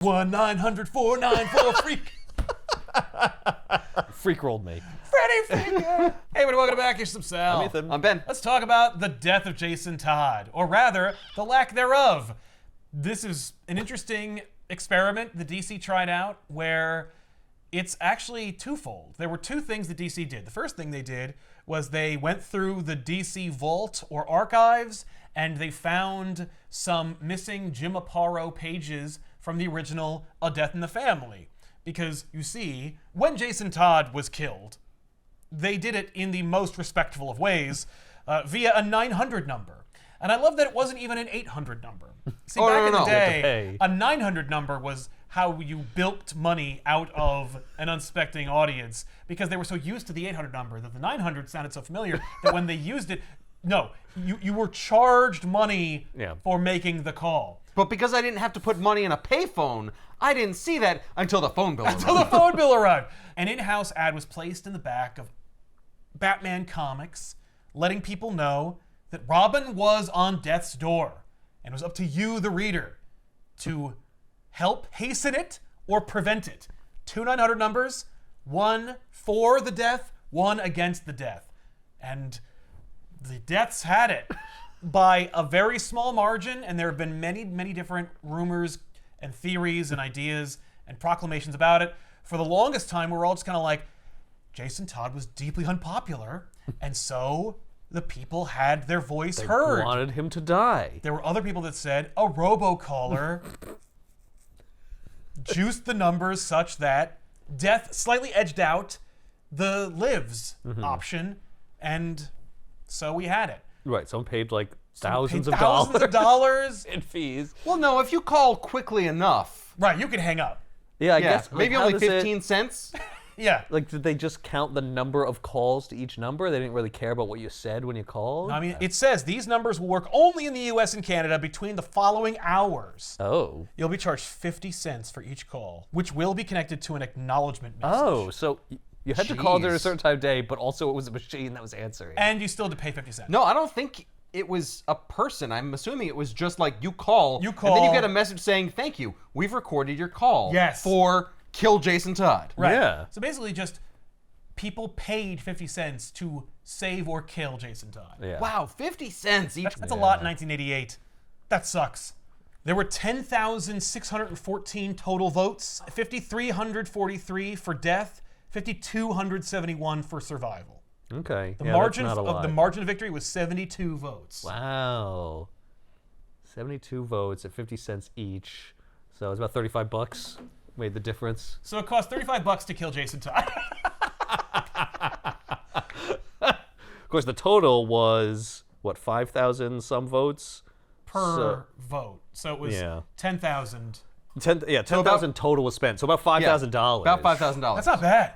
1-900-494 freak. Freak rolled me. Freddy Freak. Hey, everybody, welcome back. Here's some Sal. I'm Ethan. I'm Ben. Let's talk about the death of Jason Todd, or rather, the lack thereof. This is an interesting experiment the DC tried out where it's actually twofold. There were two things that DC did. The first thing they did was they went through the DC vault or archives and they found some missing Jim Aparo pages from the original A Death in the Family. Because, you see, when Jason Todd was killed, they did it in the most respectful of ways via a 900 number. And I love that it wasn't even an 800 number. See, back in the day, a 900 number was how you bilked money out of an unsuspecting audience because they were so used to the 800 number that the 900 sounded so familiar that when they used it, no, you were charged money for making the call. But because I didn't have to put money in a payphone, I didn't see that until the phone bill arrived. Until the phone bill arrived. An in-house ad was placed in the back of Batman Comics, letting people know that Robin was on death's door, and it was up to you, the reader, to help hasten it or prevent it. 2 900 numbers, one for the death, one against the death. And the deaths had it by a very small margin, and there have been many, many different rumors and theories and ideas and proclamations about it. For the longest time, we were all just kind of like, Jason Todd was deeply unpopular, and so the people had their voice heard. They wanted him to die. There were other people that said a robocaller juiced the numbers such that death slightly edged out the lives option, and so we had it. Right, someone paid like thousands of of dollars in fees. Well, no, if you call quickly enough. Right, you could hang up. Yeah, I guess. Maybe like, only 15 cents. Yeah. Like, did they just count the number of calls to each number? They didn't really care about what you said when you called? I mean, it says these numbers will work only in the US and Canada between the following hours. Oh. You'll be charged 50 cents for each call, which will be connected to an acknowledgement message. Oh, so you had to call during a certain time of day, but also it was a machine that was answering. And you still had to pay 50 cents. No, I don't think it was a person. I'm assuming it was just like you call, and then you get a message saying, thank you, we've recorded your call for Kill Jason Todd. Right. Yeah. So basically just people paid 50 cents to save or kill Jason Todd. Yeah. Wow, 50 cents each. That's a lot in 1988. That sucks. There were 10,614 total votes, 5,343 for death, 5,271 for survival. Okay. The margin of victory was 72 votes. Wow. 72 votes at 50 cents each. So it's about $35 made the difference. So it cost $35 to kill Jason Todd. Of course, the total was, what, 5,000 some votes? Per vote. So it was 10,000. 10,000 total was spent. So about $5,000. About $5,000. That's not bad.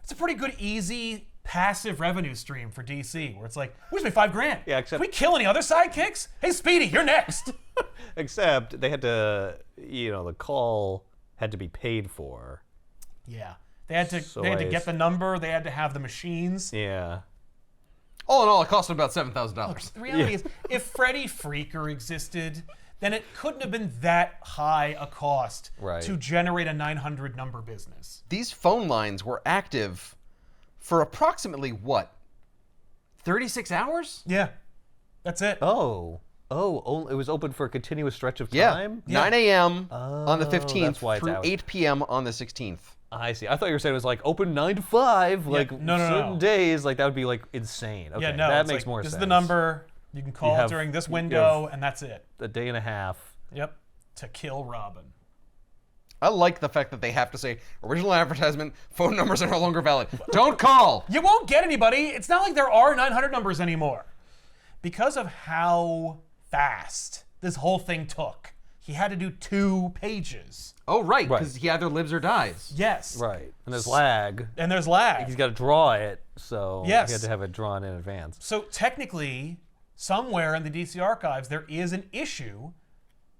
It's a pretty good, easy, passive revenue stream for DC, where it's like, we just made $5,000. Yeah, except... Can we kill any other sidekicks? Hey, Speedy, you're next. Except they had to, the call had to be paid for. Yeah. They had to get the number. They had to have the machines. Yeah. All in all, it cost them about $7,000. The reality is, if Freddy Freaker existed, then it couldn't have been that high a cost to generate a 900 number business. These phone lines were active for approximately, 36 hours? Yeah. That's it. Oh, it was open for a continuous stretch of time? Yeah. 9 a.m. on the 15th through out. 8 p.m. on the 16th. I see. I thought you were saying it was like open 9 to 5, like certain days, like that would be like insane. Okay, yeah, no, that makes more sense. This is the number. You can call during this window, and that's it. A day and a half. Yep. To kill Robin. I like the fact that they have to say, original advertisement, phone numbers are no longer valid. Don't call! You won't get anybody. It's not like there are 900 numbers anymore. Because of how fast this whole thing took, he had to do 2 pages. Oh, right, because he either lives or dies. Yes. Right. And there's lag. He's got to draw it, so yes. he had to have it drawn in advance. So technically, somewhere in the DC archives, there is an issue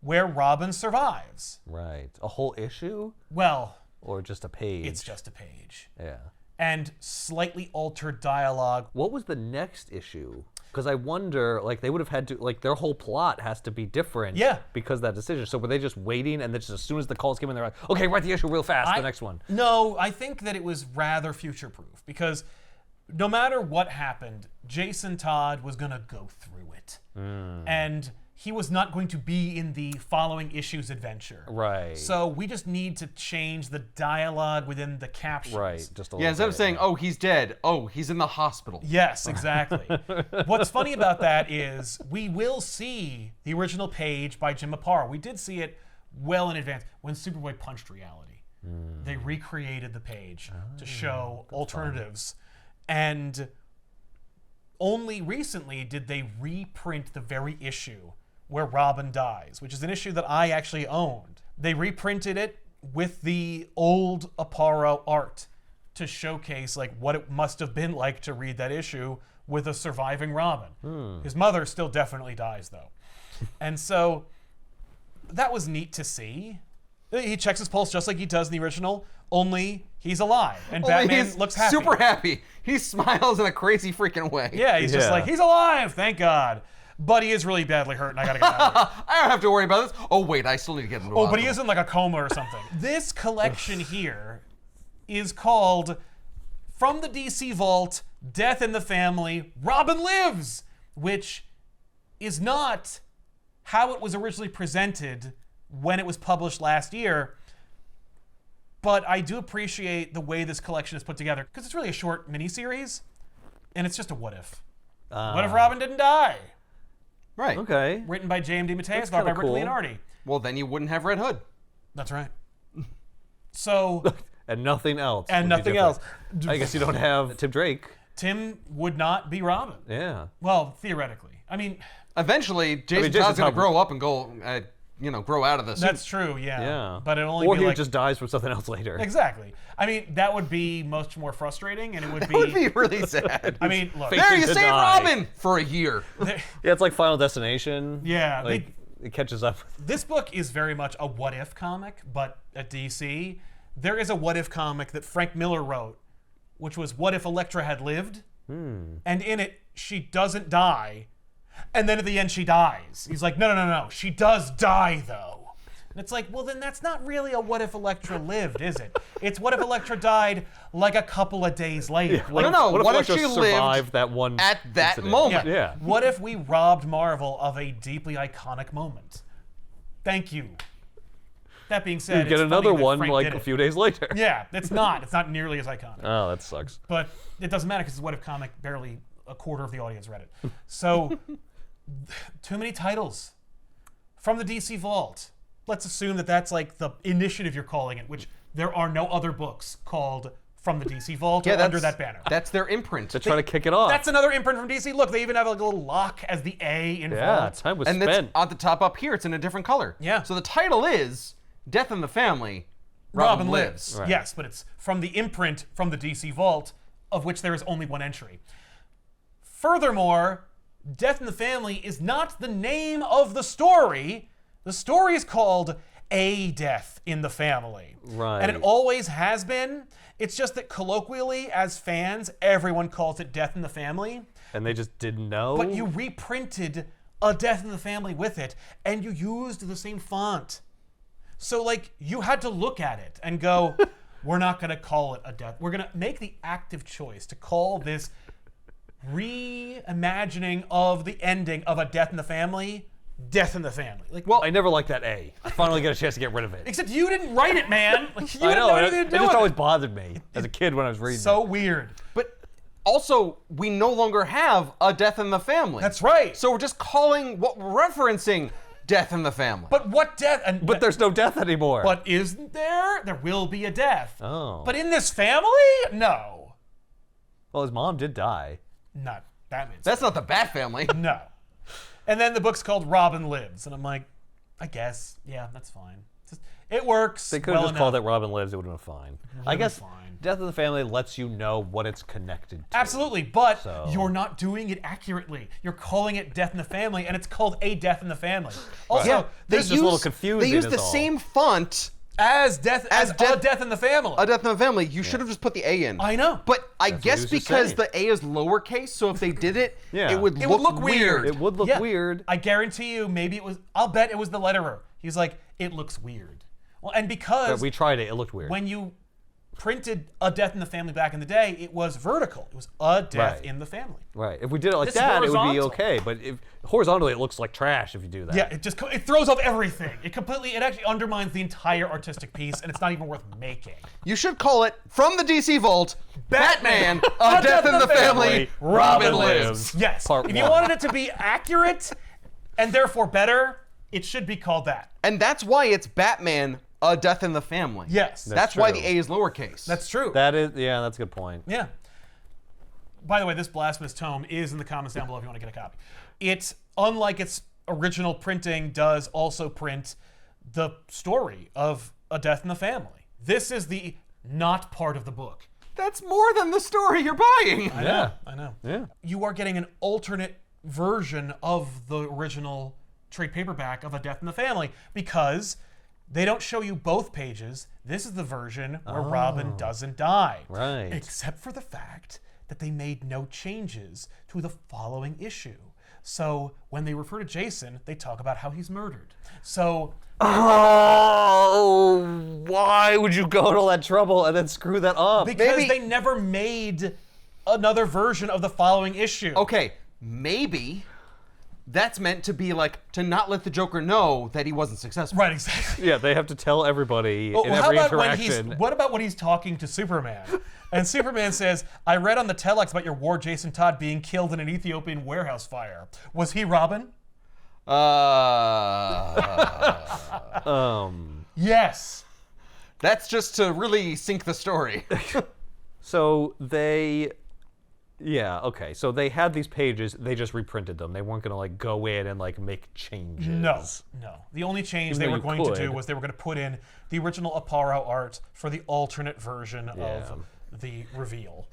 where Robin survives. Right. A whole issue? Well... Or just a page? It's just a page. Yeah. and slightly altered dialogue. What was the next issue? Because I wonder, like, they would have had to, like, their whole plot has to be different because of that decision. So were they just waiting, and then just as soon as the calls came in, they're like, okay, write the issue real fast, the next one? No, I think that it was rather future-proof, because no matter what happened, Jason Todd was going to go through it. And he was not going to be in the following issue's adventure. Right. So we just need to change the dialogue within the captions. Right, just a little Yeah, instead of bit, saying, oh, he's dead, oh, he's in the hospital. Yes, exactly. What's funny about that is we will see the original page by Jim Aparo. We did see it well in advance when Superboy punched reality. They recreated the page to show alternatives. And only recently did they reprint the very issue where Robin dies, which is an issue that I actually owned. They reprinted it with the old Aparo art to showcase like what it must have been like to read that issue with a surviving Robin. His mother still definitely dies though. And so that was neat to see. He checks his pulse just like he does in the original, only he's alive. And Batman looks happy. Super happy. He smiles in a crazy freaking way. Yeah, he's just like, he's alive, thank God. But he is really badly hurt, and I gotta get out of here. I don't have to worry about this. Oh, wait, I still need to get into but he is in like a coma or something. This collection here is called From the DC Vault, Death in the Family, Robin Lives, which is not how it was originally presented when it was published last year. But I do appreciate the way this collection is put together, because it's really a short miniseries, and it's just a what if. What if Robin didn't die? Right. Okay. Written by J.M.D. Mateus, by Rick Leonardi. Well, then you wouldn't have Red Hood. That's right. So... and nothing else. And nothing else. I guess you don't have Tim Drake. Tim would not be Robin. Yeah. Well, theoretically. I mean... Eventually, Jason Todd's going to grow up and go... grow out of the suit. That's true, yeah. But it only or be he like, just dies from something else later. Exactly. I mean, that would be much more frustrating, and it would That would be really sad. I mean, look. There, you save Robin for a year. Yeah, it's like Final Destination. Yeah. Like, it catches up. This book is very much a what-if comic, but at DC, there is a what-if comic that Frank Miller wrote, which was What If Elektra Had Lived? And in it, she doesn't die, and then at the end she dies. He's like, no, she does die though. And it's like, well then that's not really a what if Elektra lived, is it? It's what if Elektra died like a couple of days later. Yeah, like, no, what if she survived that one at that incident? moment? Yeah. What if we robbed Marvel of a deeply iconic moment? Thank you. That being said, you get it's another funny that one Frank like did a it. few days later. Yeah, it's not nearly as iconic. Oh, that sucks. But it doesn't matter because it's what if comic, barely a quarter of the audience read it. So, too many titles. From the DC Vault. Let's assume that that's like the initiative you're calling it, which there are no other books called From the DC Vault or under that banner. That's their imprint. They're trying to kick it off. That's another imprint from DC. Look, they even have like a little lock as the A in Vault. Time was and spent. it's at the top up here, it's in a different color. Yeah. So the title is Death in the Family, Robin Lives. Right. Yes, but it's from the imprint from the DC Vault, of which there is only one entry. Furthermore, Death in the Family is not the name of the story. The story is called A Death in the Family. Right. And it always has been. It's just that colloquially, as fans, everyone calls it Death in the Family. And they just didn't know? But you reprinted a Death in the Family with it, and you used the same font. So, like, you had to look at it and go, we're not going to call it a death. We're going to make the active choice to call this reimagining of the ending of a Death in the Family, Death in the Family. Like, well, I never liked that A. I finally get a chance to get rid of it. Except you didn't write it, man. Like, you I know. didn't know anything to do it just with always bothered me as a kid when I was reading So it. weird. But also, we no longer have a Death in the Family. That's right. So we're just referencing Death in the Family. But what death? But there's no death anymore. But isn't there? There will be a death. Oh. But in this family? No. Well, his mom did die. Not Batman. That's not the Bat Family. No. And then the book's called Robin Lives. And I'm like, I guess, yeah, that's fine. It works. They could have just called it Robin Lives. It would have been fine. I guess fine. Death in the Family lets you know what it's connected to. Absolutely, but So- you're not doing it accurately. You're calling it Death in the Family, and it's called A Death in the Family. Also, Yeah, This is just a little confusing They use is the all. same font As death in the family. A death in the family. You should have just put the A in. I know. But I guess because the A is lowercase, so if they did it, it would look weird. It would look weird. I guarantee you, maybe it was. I'll bet it was the letterer. He's like, it looks weird. Well, and because but we tried it looked weird. When you printed a death in the family back in the day, it was vertical. It was a death in the family. Right. If we did it like that, it would be okay. But if horizontally, it looks like trash if you do that. Yeah, it throws off everything. It actually undermines the entire artistic piece, and it's not even worth making. You should call it, from the DC Vault, Batman, A Death in the Family, Robin Lives. Yes. If you wanted it to be accurate and therefore better, it should be called that. And that's why it's Batman, A Death in the Family. Yes. That's why the A is lowercase. That's true. That is, yeah, that's a good point. Yeah. By the way, this blasphemous tome is in the comments down below if you want to get a copy. It, unlike its original printing, does also print the story of A Death in the Family. This is the not part of the book. That's more than the story you're buying. I know. Yeah. You are getting an alternate version of the original trade paperback of A Death in the Family because they don't show you both pages. This is the version where Robin doesn't die. Right. Except for the fact that they made no changes to the following issue. So when they refer to Jason, they talk about how he's murdered. So... Oh, why would you go to all that trouble and then screw that up? Because they never made another version of the following issue. Okay, maybe that's meant to be like, to not let the Joker know that he wasn't successful. Right, exactly. Yeah, they have to tell everybody in every interaction. What about when he's talking to Superman? And Superman says, I read on the telex about your ward Jason Todd being killed in an Ethiopian warehouse fire. Was he Robin? Yes. That's just to really sink the story. So they... Yeah, okay. So they had these pages, they just reprinted them. They weren't going to like go in and like make changes. No. The only change they were going to do was they were going to put in the original Aparo art for the alternate version of the reveal.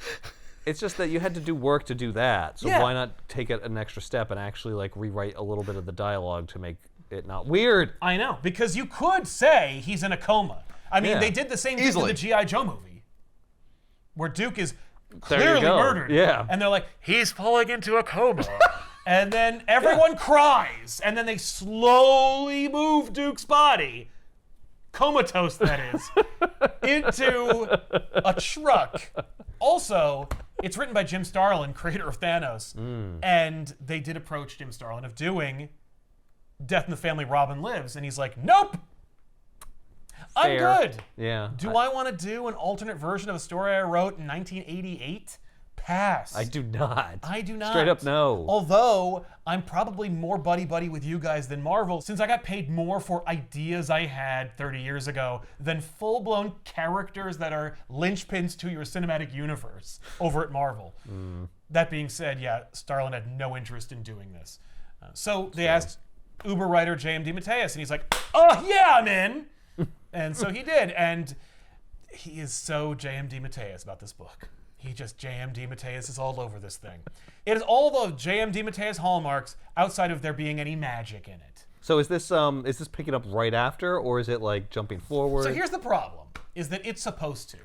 It's just that you had to do work to do that. So why not take it an extra step and actually like rewrite a little bit of the dialogue to make it not weird? I know, because you could say he's in a coma. I mean, they did the same thing in the G.I. Joe movie, where Duke is clearly murdered. Yeah. And they're like, he's falling into a coma. And then everyone cries. And then they slowly move Duke's body, comatose that is, into a truck. Also, it's written by Jim Starlin, creator of Thanos. And they did approach Jim Starlin of doing Death in the Family, Robin Lives. And he's like, nope. I'm good. Yeah. Do I want to do an alternate version of a story I wrote in 1988? Pass. I do not. I do not. Straight up no. Although, I'm probably more buddy-buddy with you guys than Marvel, since I got paid more for ideas I had 30 years ago than full-blown characters that are linchpins to your cinematic universe over at Marvel. That being said, yeah, Starlin had no interest in doing this. So they asked Uber writer J.M. DeMatteis, and he's like, oh, yeah, I'm in. And so he did, and he is so J.M. DeMatteis about this book. He just J.M. DeMatteis is all over this thing. It is all the J.M. DeMatteis hallmarks outside of there being any magic in it. So is this picking up right after, or is it like jumping forward? So here's the problem, is that it's supposed to.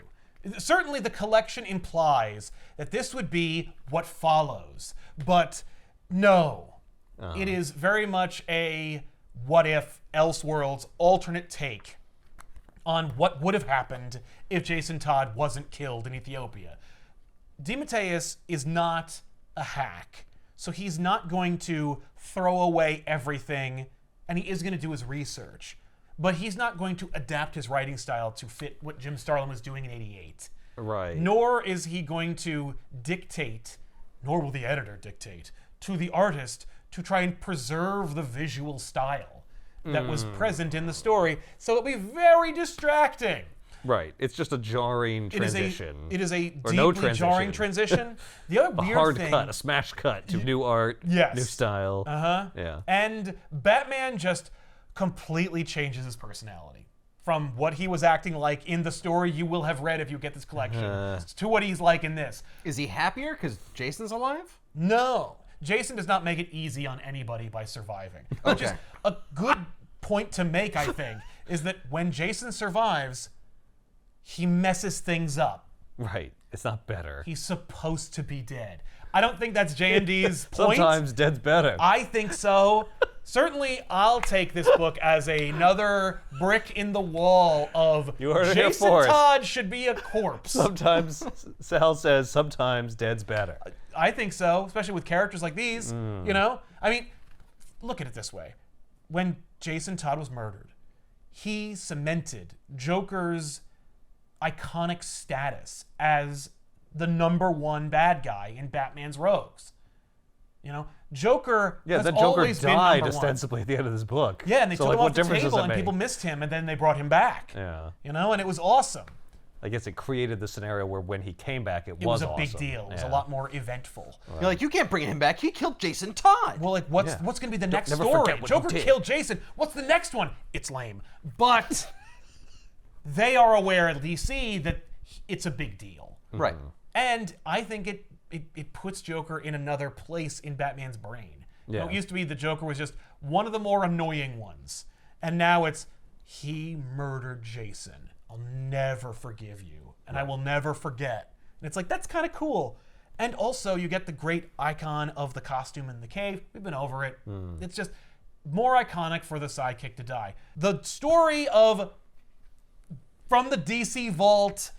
Certainly the collection implies that this would be what follows, but no. It is very much a what if Elseworlds alternate take on what would have happened if Jason Todd wasn't killed in Ethiopia. DeMatteis is not a hack, so he's not going to throw away everything, and he is going to do his research. But he's not going to adapt his writing style to fit what Jim Starlin was doing in '88. Right. Nor is he going to dictate, nor will the editor dictate, to the artist to try and preserve the visual style that was present in the story, so it'll be very distracting. Right. It's just a jarring transition. It is a deeply jarring transition. The other weird hard thing, cut, a smash cut to new art, new style. Yeah. And Batman just completely changes his personality. From what he was acting like in the story you will have read if you get this collection, to what he's like in this. Is he happier because Jason's alive? No. Jason does not make it easy on anybody by surviving. Which is a good point to make, I think, is that when Jason survives, he messes things up. Right. It's not better. He's supposed to be dead. I don't think that's JMD's point. Sometimes dead's better. I think so. Certainly, I'll take this book as another brick in the wall of Jason Todd should be a corpse. Sometimes, Sal says, sometimes dead's better. I think so, especially with characters like these, you know? I mean, look at it this way. When Jason Todd was murdered, he cemented Joker's iconic status as the #1 bad guy in Batman's Rogues. You know, Joker has Joker always been died #1. ostensibly at the end of this book. Yeah, and they took him off the table, and make? people missed him, and then they brought him back. Yeah. You know, and it was awesome. I guess it created the scenario where when he came back, it was awesome. a big deal. It was a lot more eventful. You're like, you can't bring him back. He killed Jason Todd. Well, like, what's going to be the next never story? forget what Joker he did. killed Jason. What's the next one? It's lame. But they are aware at DC that it's a big deal. Right. And I think it puts Joker in another place in Batman's brain. Yeah. You know, it used to be the Joker was just one of the more annoying ones. And now it's, he murdered Jason. I'll never forgive you. And I will never forget. And it's like, that's kind of cool. And also, you get the great icon of the costume in the cave. We've been over it. It's just more iconic for the sidekick to die. The story of, from the DC vault,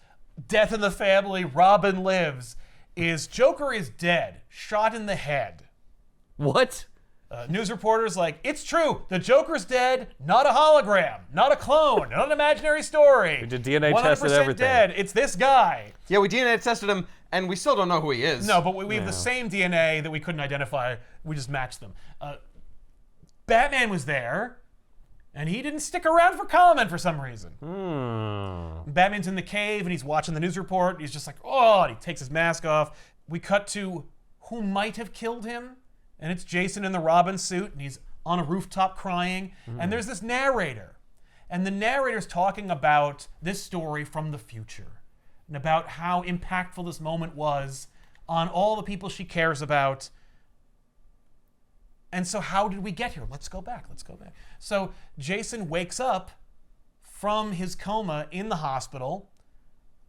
Death in the Family, Robin Lives, is Joker is dead, shot in the head. What? News reporters like, it's true, the Joker's dead, not a hologram, not a clone, not an imaginary story. We did DNA tested everything. Dead, it's this guy. Yeah, we DNA tested him, and we still don't know who he is. No, but we have the same DNA that we couldn't identify. We just matched them. Batman was there, and he didn't stick around for comment for some reason. Batman's in the cave, and he's watching the news report. He's just like, oh, and he takes his mask off. We cut to who might have killed him. And it's Jason in the Robin suit, and he's on a rooftop crying. And there's this narrator. And the narrator's talking about this story from the future and about how impactful this moment was on all the people she cares about. And so how did we get here? Let's go back. So Jason wakes up from his coma in the hospital,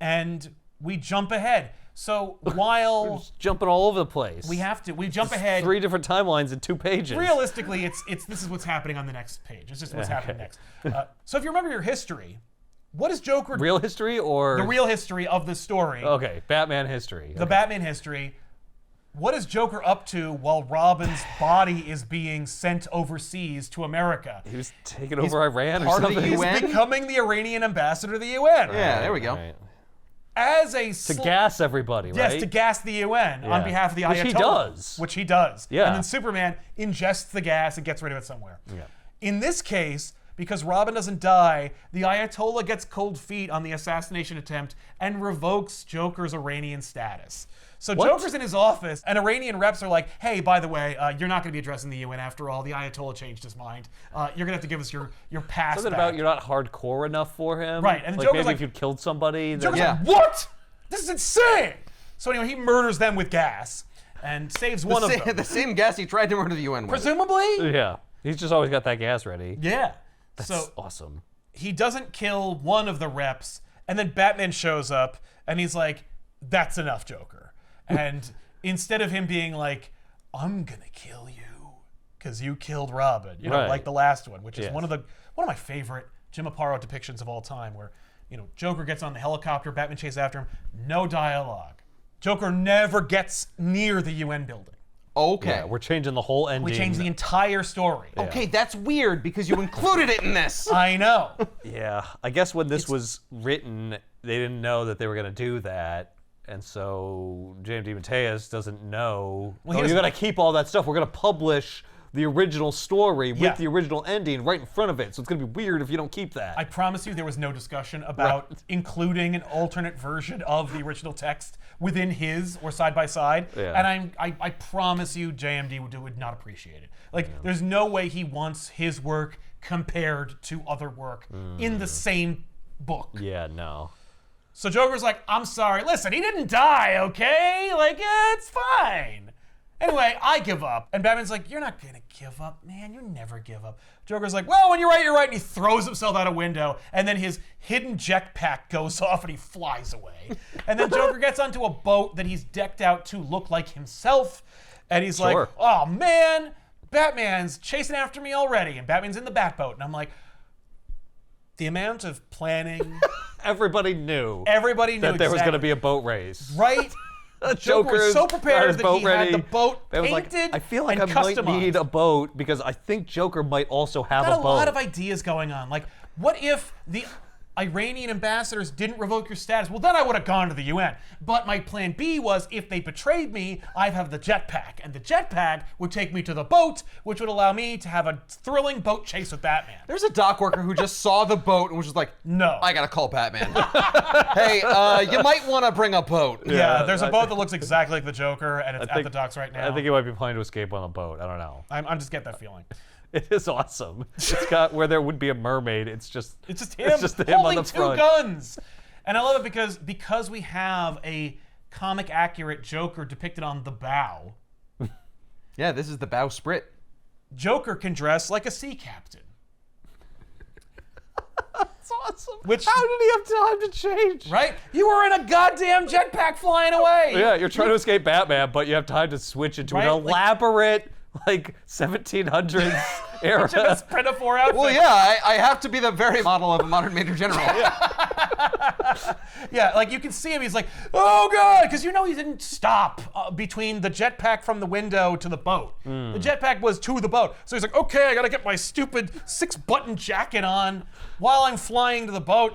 and we jump ahead. So while We're just jumping all over the place. we jump ahead. 3 different timelines in 2 pages. Realistically, it's this is what's happening on the next page. It's just what's happening next. So if you remember your history, what is Joker? Real history or the real history of the story. Okay, Batman history. The Batman history. What is Joker up to while Robin's body is being sent overseas to America? He was taking over Iran or part of the something. UN? He's becoming the Iranian ambassador to the UN. Yeah, there we go. Right. As a To gas everybody, right? Yes, to gas the UN on behalf of the Ayatollah. Which he does. Yeah. Yeah. And then Superman ingests the gas and gets rid of it somewhere. Yeah. In this case, because Robin doesn't die, the Ayatollah gets cold feet on the assassination attempt and revokes Joker's Iranian status. So Joker's in his office, and Iranian reps are like, hey, by the way, you're not going to be addressing the UN after all. The Ayatollah changed his mind. You're going to have to give us your pass Something back. about you're not hardcore enough for him. Right, and like Joker's maybe like- if you killed somebody. Then Joker's like, what? This is insane! So anyway, he murders them with gas and saves one of them. The same gas he tried to murder the UN with. Presumably? Yeah. He's just always got that gas ready. Yeah. That's So awesome. he doesn't kill one of the reps, and then Batman shows up, and he's like, that's enough, Joker. And instead of him being like, I'm gonna kill you because you killed Robin, you know, Right. like the last one, which is Yes. one of my favorite Jim Aparo depictions of all time, where, you know, Joker gets on the helicopter, Batman chases after him, no dialogue. Joker never gets near the UN building. Okay. Yeah, we're changing the whole ending. We changed the entire story. Okay, that's weird because you included it in this. I know. Yeah, I guess when this was written, they didn't know that they were going to do that. And so James DeMatteis doesn't know, you're going to keep all that stuff. We're going to publish the original story with the original ending right in front of it. So it's going to be weird if you don't keep that. I promise you there was no discussion about including an alternate version of the original text within his or side by side. Yeah. And I promise you JMD would not appreciate it. Like, there's no way he wants his work compared to other work in the same book. Yeah, no. So Joker's like, I'm sorry. Listen, he didn't die, okay? Like, yeah, it's fine. Anyway, I give up. And Batman's like, you're not gonna give up, man. You never give up. Joker's like, well, when you're right, you're right. And he throws himself out a window. And then his hidden jetpack goes off and he flies away. And then Joker gets onto a boat that he's decked out to look like himself. And he's like, oh, man, Batman's chasing after me already. And Batman's in the Batboat. And I'm like, the amount of planning. Everybody knew. That there was going to be a boat race. Right? Joker was so prepared that he had the boat painted like, I feel like and I might need a boat because I think Joker might also have a boat. Got a lot of ideas going on. Like, what if the Iranian ambassadors didn't revoke your status? Well, then I would have gone to the UN. But my plan B was, if they betrayed me, I'd have the jetpack. And the jetpack would take me to the boat, which would allow me to have a thrilling boat chase with Batman. There's a dock worker who just saw the boat and was just like, no, I gotta call Batman. Hey, you might want to bring a boat. Yeah, there's a boat that looks exactly like the Joker, and it's at the docks right now. I think he might be planning to escape on a boat. I don't know. I'm just getting that feeling. It is awesome. It's got where there would be a mermaid. It's just him on the front. Two guns. And I love it because we have a comic accurate Joker depicted on the bow. Yeah, this is the bowsprit. Joker can dress like a sea captain. That's awesome. How did he have time to change? Right? You were in a goddamn jetpack flying away. Yeah, you're trying to escape Batman, but you have time to switch into an elaborate, like 1700s era. Pinafore outfit. Well, yeah, I have to be the very model of a modern Major General. Yeah, like you can see him. He's like, oh god, because he didn't stop between the jetpack from the window to the boat. The jetpack was to the boat, so he's like, okay, I gotta get my stupid 6-button jacket on while I'm flying to the boat.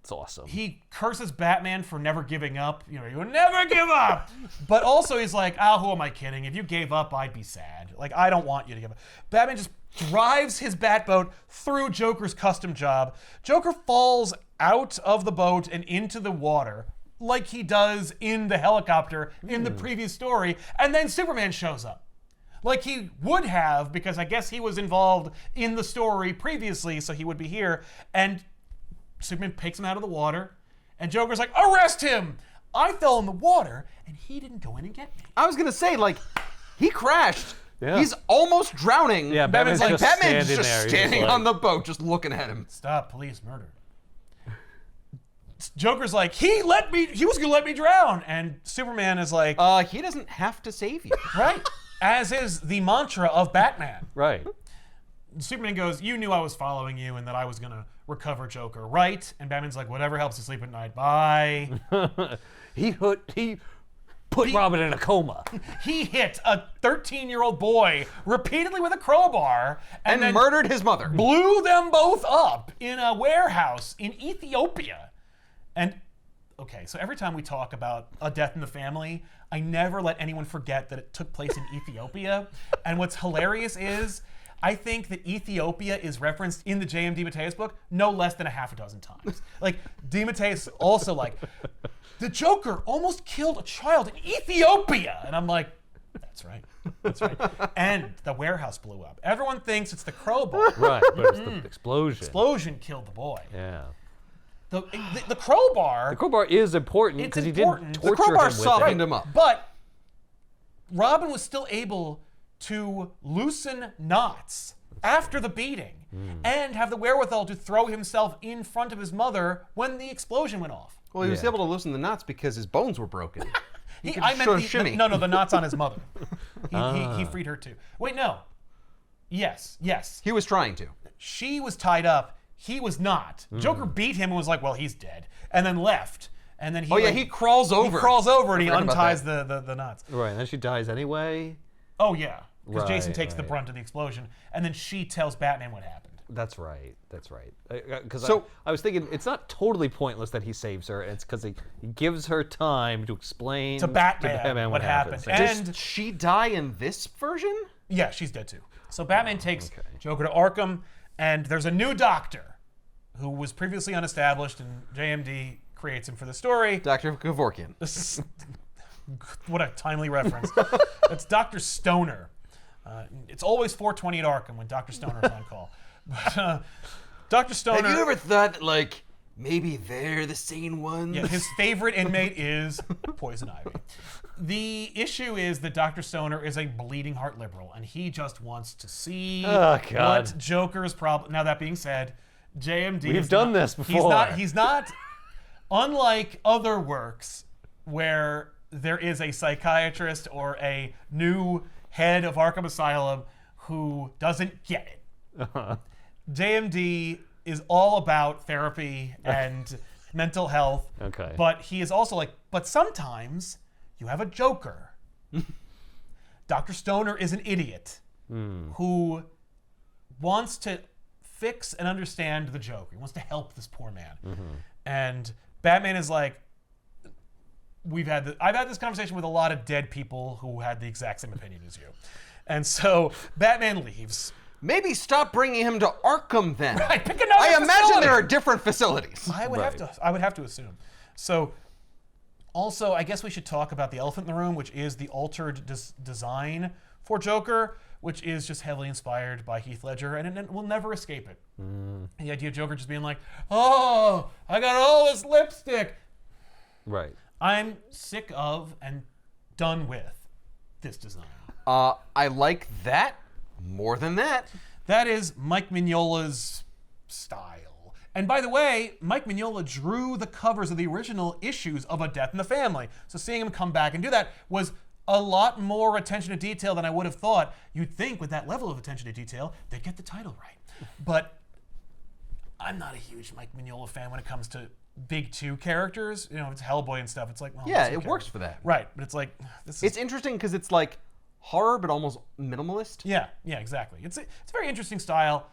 It's awesome. He curses Batman for never giving up. You never give up. But also he's like, who am I kidding? If you gave up, I'd be sad. Like, I don't want you to give up. Batman just drives his Batboat through Joker's custom job. Joker falls out of the boat and into the water like he does in the helicopter in the previous story. And then Superman shows up. Like he would have, because I guess he was involved in the story previously, so he would be here. And Superman picks him out of the water, and Joker's like, arrest him! I fell in the water, and he didn't go in and get me. I was gonna say, like, he crashed. Yeah. He's almost drowning. Yeah, Batman's just standing on the boat, just looking at him. Stop, police, murder. Joker's like, he was gonna let me drown. And Superman is like, he doesn't have to save you. Right. As is the mantra of Batman. Right. Superman goes, you knew I was following you and that I was gonna recover Joker, right? And Batman's like, whatever helps you sleep at night, bye. He put Robin in a coma. He hit a 13-year-old boy repeatedly with a crowbar and then murdered his mother. Blew them both up in a warehouse in Ethiopia. And okay, so every time we talk about a death in the family, I never let anyone forget that it took place in Ethiopia. And what's hilarious is, I think that Ethiopia is referenced in the J.M. DeMatteis book no less than a half a dozen times. Like, DeMatteis also like, the Joker almost killed a child in Ethiopia. And I'm like, that's right. That's right. And the warehouse blew up. Everyone thinks it's the crowbar. Right, but it's the explosion. Explosion killed the boy. Yeah. The crowbar. The crowbar is important because he didn't torture him with it. The crowbar softened him up. But Robin was still able to loosen knots after the beating and have the wherewithal to throw himself in front of his mother when the explosion went off. Well, he was able to loosen the knots because his bones were broken. The knots on his mother. He freed her too. Wait, no. Yes. He was trying to. She was tied up. He was not. Joker beat him and was like, well, he's dead. And then left. And then he crawls over. He crawls over and he unties the knots. Right, and then she dies anyway. Oh, yeah. Because Jason takes the brunt of the explosion. And then she tells Batman what happened. That's right. Because I was thinking it's not totally pointless that he saves her. It's because he gives her time to explain to Batman what happened. And does she die in this version? Yeah, she's dead too. So Batman takes Joker to Arkham, and there's a new doctor who was previously unestablished, and JMD creates him for the story. Dr. Kevorkian. What a timely reference. It's Dr. Stoner. It's always 4:20 at Arkham when Dr. Stoner is on call. But, Dr. Stoner... Have you ever thought, like, maybe they're the sane ones. Yeah, his favorite inmate is Poison Ivy. The issue is that Dr. Stoner is a bleeding heart liberal, and he just wants to see what Joker's problem. Now, that being said, JMD. We've done this before. He's not unlike other works where there is a psychiatrist or a new head of Arkham Asylum who doesn't get it. JMD is all about therapy and mental health. Okay. But he is also like, but sometimes you have a Joker. Dr. Stoner is an idiot who wants to fix and understand the Joker. He wants to help this poor man. And Batman is like, I've had this conversation with a lot of dead people who had the exact same opinion as you. And so Batman leaves. Maybe stop bringing him to Arkham then. Right, pick another I imagine facility. there are different facilities. I would have to assume. So also, I guess we should talk about the elephant in the room, which is the altered design for Joker, which is just heavily inspired by Heath Ledger, and it will never escape it. The idea of Joker just being like, oh, I got all this lipstick. Right. I'm sick of and done with this design. I like that more than that. That is Mike Mignola's style. And by the way, Mike Mignola drew the covers of the original issues of A Death in the Family. So seeing him come back and do that was a lot more attention to detail than I would have thought. You'd think with that level of attention to detail, they'd get the title right. But I'm not a huge Mike Mignola fan when it comes to big two characters. You know, it's Hellboy and stuff. It's like, well, yeah, it works for that. Right, but it's like, it's interesting because it's like horror, but almost minimalist. Yeah, exactly. It's a very interesting style.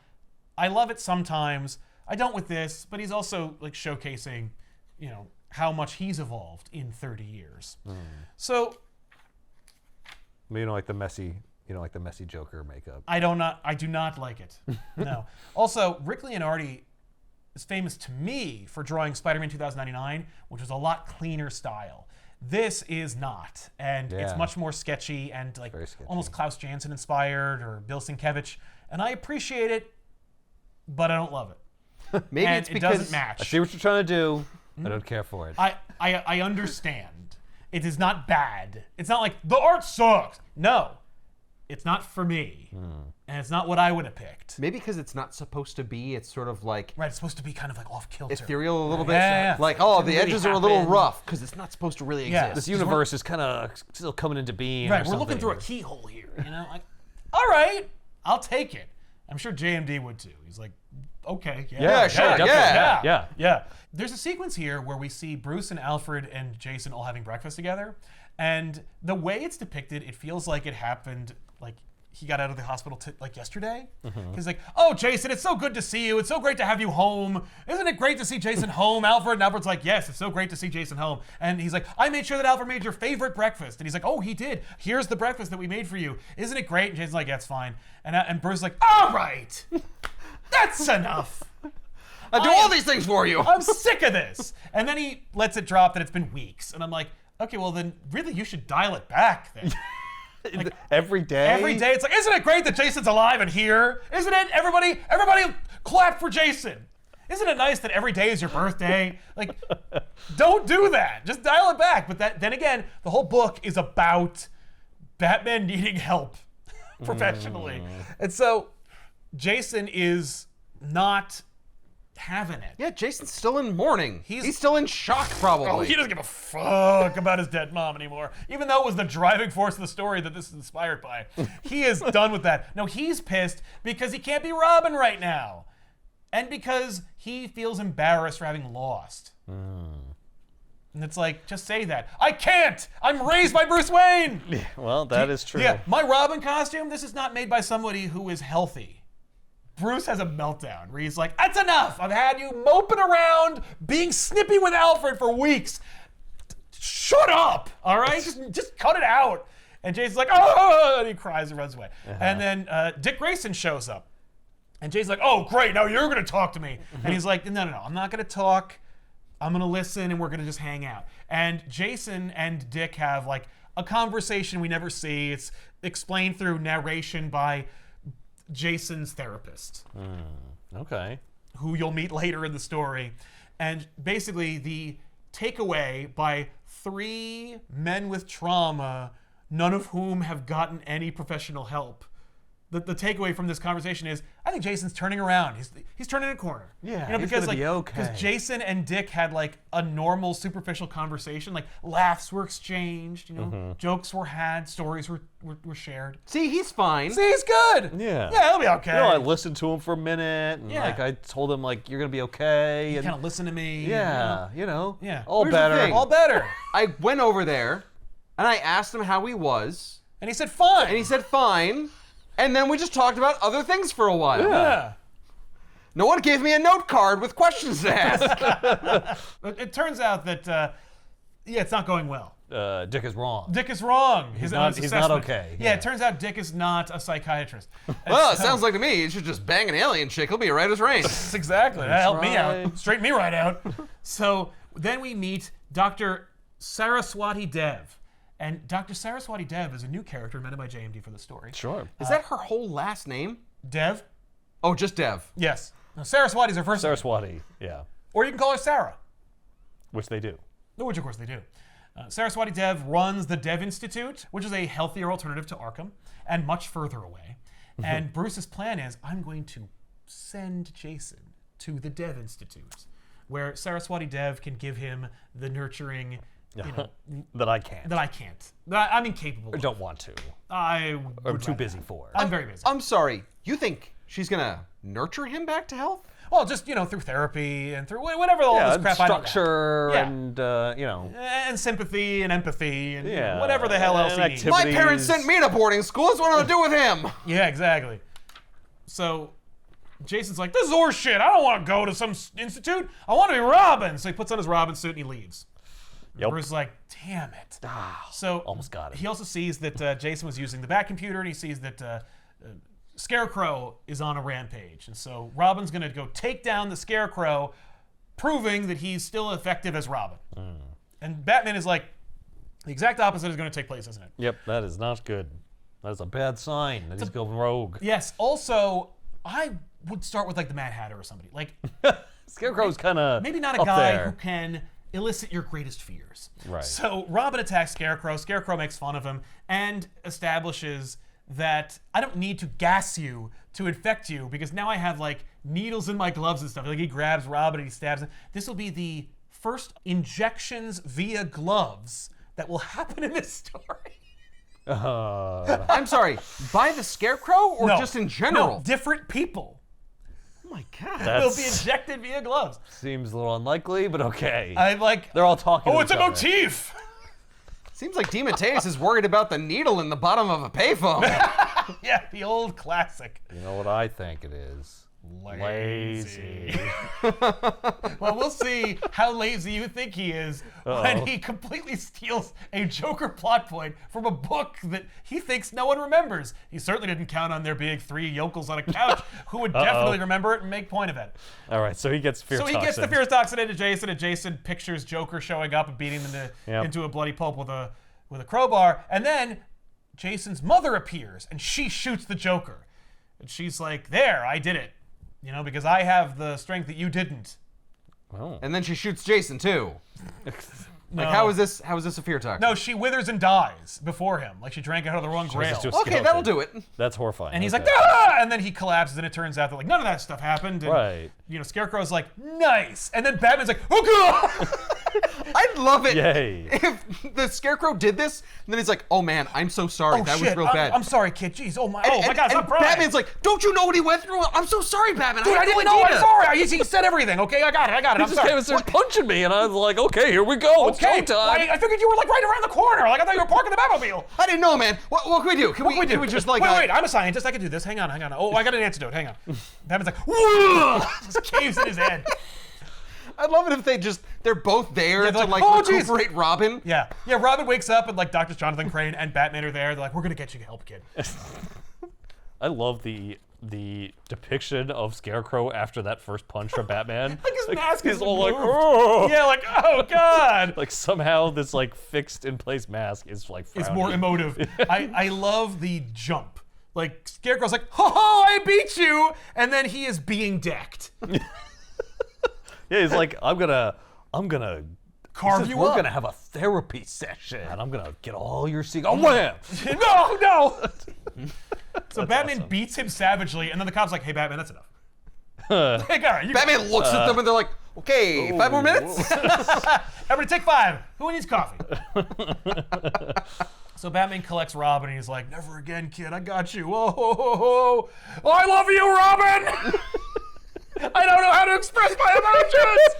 I love it sometimes. I don't with this, but he's also like showcasing, you know, how much he's evolved in 30 years. So, you don't like the messy Joker makeup. I do not like it. No. Also, Rick Leonardi is famous to me for drawing Spider-Man 2099, which was a lot cleaner style. This is not, and it's much more sketchy and like almost Klaus Janson inspired or Bill Sienkiewicz, and I appreciate it, but I don't love it. Maybe and it's because it doesn't match. I see what you're trying to do. I don't care for it. I understand. It is not bad. It's not like the art sucks. No, it's not for me, and it's not what I would have picked. Maybe because it's not supposed to be. It's sort of like right. It's supposed to be kind of like off kilter, ethereal a little bit. Yeah. Like the edges are a little rough because it's not supposed to really exist. This universe is kind of still coming into being. Right. We're looking through a keyhole here. You know, like, all right, I'll take it. I'm sure JMD would too. He's like, okay, yeah. There's a sequence here where we see Bruce and Alfred and Jason all having breakfast together, and the way it's depicted, it feels like it happened like he got out of the hospital like yesterday. He's like, oh, Jason, it's so good to see you. It's so great to have you home. Isn't it great to see Jason home, Alfred? And Alfred's like, yes, it's so great to see Jason home. And he's like, I made sure that Alfred made your favorite breakfast. And he's like, oh, he did. Here's the breakfast that we made for you. Isn't it great? And Jason's like, yeah, it's fine. And Bruce's like, all right, that's enough. I do all these things for you. I'm sick of this. And then he lets it drop that it's been weeks. And I'm like, okay, well then really you should dial it back then. Like, every day it's like, isn't it great that Jason's alive and here? Isn't it? Everybody clap for Jason. Isn't it nice that every day is your birthday? Like, don't do that. Just dial it back. But then again, the whole book is about Batman needing help professionally. And so Jason is not having it. Yeah, Jason's still in mourning. He's still in shock, probably. Oh, he doesn't give a fuck about his dead mom anymore. Even though it was the driving force of the story that this is inspired by. He is done with that. No, he's pissed because he can't be Robin right now. And because he feels embarrassed for having lost. And it's like, just say that. I can't! I'm raised by Bruce Wayne! Well, that is true. Yeah, my Robin costume, this is not made by somebody who is healthy. Bruce has a meltdown where he's like, that's enough. I've had you moping around, being snippy with Alfred for weeks. Shut up, all right? Just cut it out. And Jason's like, oh, and he cries and runs away. And then Dick Grayson shows up. And Jason's like, oh, great, now you're going to talk to me. And he's like, no, I'm not going to talk. I'm going to listen, and we're going to just hang out. And Jason and Dick have like a conversation we never see. It's explained through narration by Jason's therapist. Okay. Who you'll meet later in the story. And basically the takeaway by 3 men with trauma, none of whom have gotten any professional help. The takeaway from this conversation is, I think Jason's turning around. He's turning a corner. Yeah, he's gonna be okay. Because Jason and Dick had like a normal, superficial conversation. Like laughs were exchanged, jokes were had, stories were shared. See, he's fine. See, he's good. Yeah. Yeah, he'll be okay. I listened to him for a minute, and like I told him like you're gonna be okay. He and kind of listened to me. Yeah, Yeah. all Here's the better. thing. All better. I went over there, and I asked him how he was, And he said, fine. and he said fine. And then we just talked about other things for a while. yeah. No one gave me a note card with questions to ask. It turns out that, it's not going well. Dick is wrong. Dick is wrong. He's not okay. Yeah, it turns out Dick is not a psychiatrist. Well, it sounds like to me you should just bang an alien chick. He'll be right as rain. That's exactly. That helped me right. out. Straighten me right out. So then we meet Dr. Saraswati Dev. And Dr. Saraswati Dev is a new character invented by JMD for the story. Sure. Is that her whole last name? Dev? Oh, just Dev. Yes. No, Saraswati's her first name. Saraswati, yeah. Or you can call her Sarah. Which they do. Which, of course, they do. Saraswati Dev runs the Dev Institute, which is a healthier alternative to Arkham, and much further away. And Bruce's plan is, I'm going to send Jason to the Dev Institute, where Saraswati Dev can give him the nurturing, that I can't. that I can't. That I'm incapable Or of. don't want to. I'm Too busy for. I'm very busy. I'm sorry. You think she's gonna nurture him back to health? Well, just, through therapy and through whatever all this crap structure I don't know. and, And sympathy and empathy and Yeah, whatever the hell else and he needs. activity. My parents sent me to boarding school. That's what I'm gonna do with him. Yeah, exactly. So Jason's like, this is horse shit. I don't want to go to some institute. I want to be Robin. So he puts on his Robin suit and he leaves. Yep. Bruce is like, damn it. So almost got it. He also sees that Jason was using the Bat computer, and he sees that Scarecrow is on a rampage. And so Robin's going to go take down the Scarecrow, proving that he's still effective as Robin. And Batman is like, the exact opposite is going to take place, isn't it? Yep, that is not good. That is a bad sign that he's going rogue. Yes. Also, I would start with like the Mad Hatter or somebody. Like, Scarecrow's kind of maybe not a guy who can elicit your greatest fears. Right. So Robin attacks Scarecrow. Scarecrow makes fun of him and establishes that I don't need to gas you to infect you because now I have like needles in my gloves and stuff. Like he grabs Robin and he stabs him. This will be the first injections via gloves that will happen in this story. I'm sorry. By the Scarecrow or No, just in general? No, different people Oh my God. will be injected via gloves. Seems a little unlikely, but okay. I'm like, They're all talking. oh, to it's each a other. motif. Seems like DeMatteis is worried about the needle in the bottom of a payphone. Yeah, the old classic. You know what I think it is? Lazy. Well, we'll see how lazy you think he is when he completely steals a Joker plot point from a book that he thinks no one remembers. He certainly didn't count on there being 3 yokels on a couch who would definitely remember it and make point of it. All right, so he gets fear So he gets the fear toxin into Jason, and Jason pictures Joker showing up and beating them into a bloody pulp with a crowbar, and then Jason's mother appears and she shoots the Joker. And she's like, there, I did it. Because I have the strength that you didn't. Oh. And then she shoots Jason too. No. Like how is this a fear toxin? No, she withers and dies before him. Like she drank out of the wrong grail. Just do a Okay, skeleton. that'll do it. That's horrifying. And he's Okay. like, ah! And then he collapses, and it turns out that like none of that stuff happened. And, Right. Scarecrow's like, nice. And then Batman's like, oh god! I'd love it Yay. if the Scarecrow did this, and then he's like, "Oh man, I'm so sorry. Oh that shit! was real bad." I'm sorry, kid. Jeez. Oh my God! Stop crying. Batman's like, "Don't you know what he went through? I'm so sorry, Batman. Dude, I had no didn't know. idea." I'm sorry. He said everything. Okay, I got it. He I'm just sorry. came and started punching me, and I was like, okay, here we go. It's Okay. showtime. I figured you were like right around the corner. Like I thought you were parking the Batmobile. I didn't know, man. What can we do? Can we just like wait? I'm a scientist. I can do this. Hang on. Oh, I got an antidote. Hang on. Batman's like, whoa! Just caves in his head. I'd love it if they're both there Yeah, to they're like like, "Oh, geez." recuperate Robin. Yeah. Robin wakes up and like Dr. Jonathan Crane and Batman are there. They're like, we're gonna get you help, kid. I love the depiction of Scarecrow after that first punch from Batman. Like his mask he's is all like, moved. oh. Yeah, like, oh god. Like somehow this like fixed in place mask is like It's frowny. more emotive. I love the jump. Like Scarecrow's like, ho ho, I beat you, and then he is being decked. Yeah, he's like, I'm gonna carve you we're up. gonna have a therapy session, and I'm gonna get all your secrets. Oh, wham! No! So Batman beats him savagely, and then the cop's like, "Hey, Batman, that's enough." Hey, all right, Batman looks at them, and they're like, "Okay, 5 more minutes." Everybody, take 5. Who needs coffee? So Batman collects Robin, and he's like, "Never again, kid. I got you. Oh, I love you, Robin. I don't know how to express my emotions."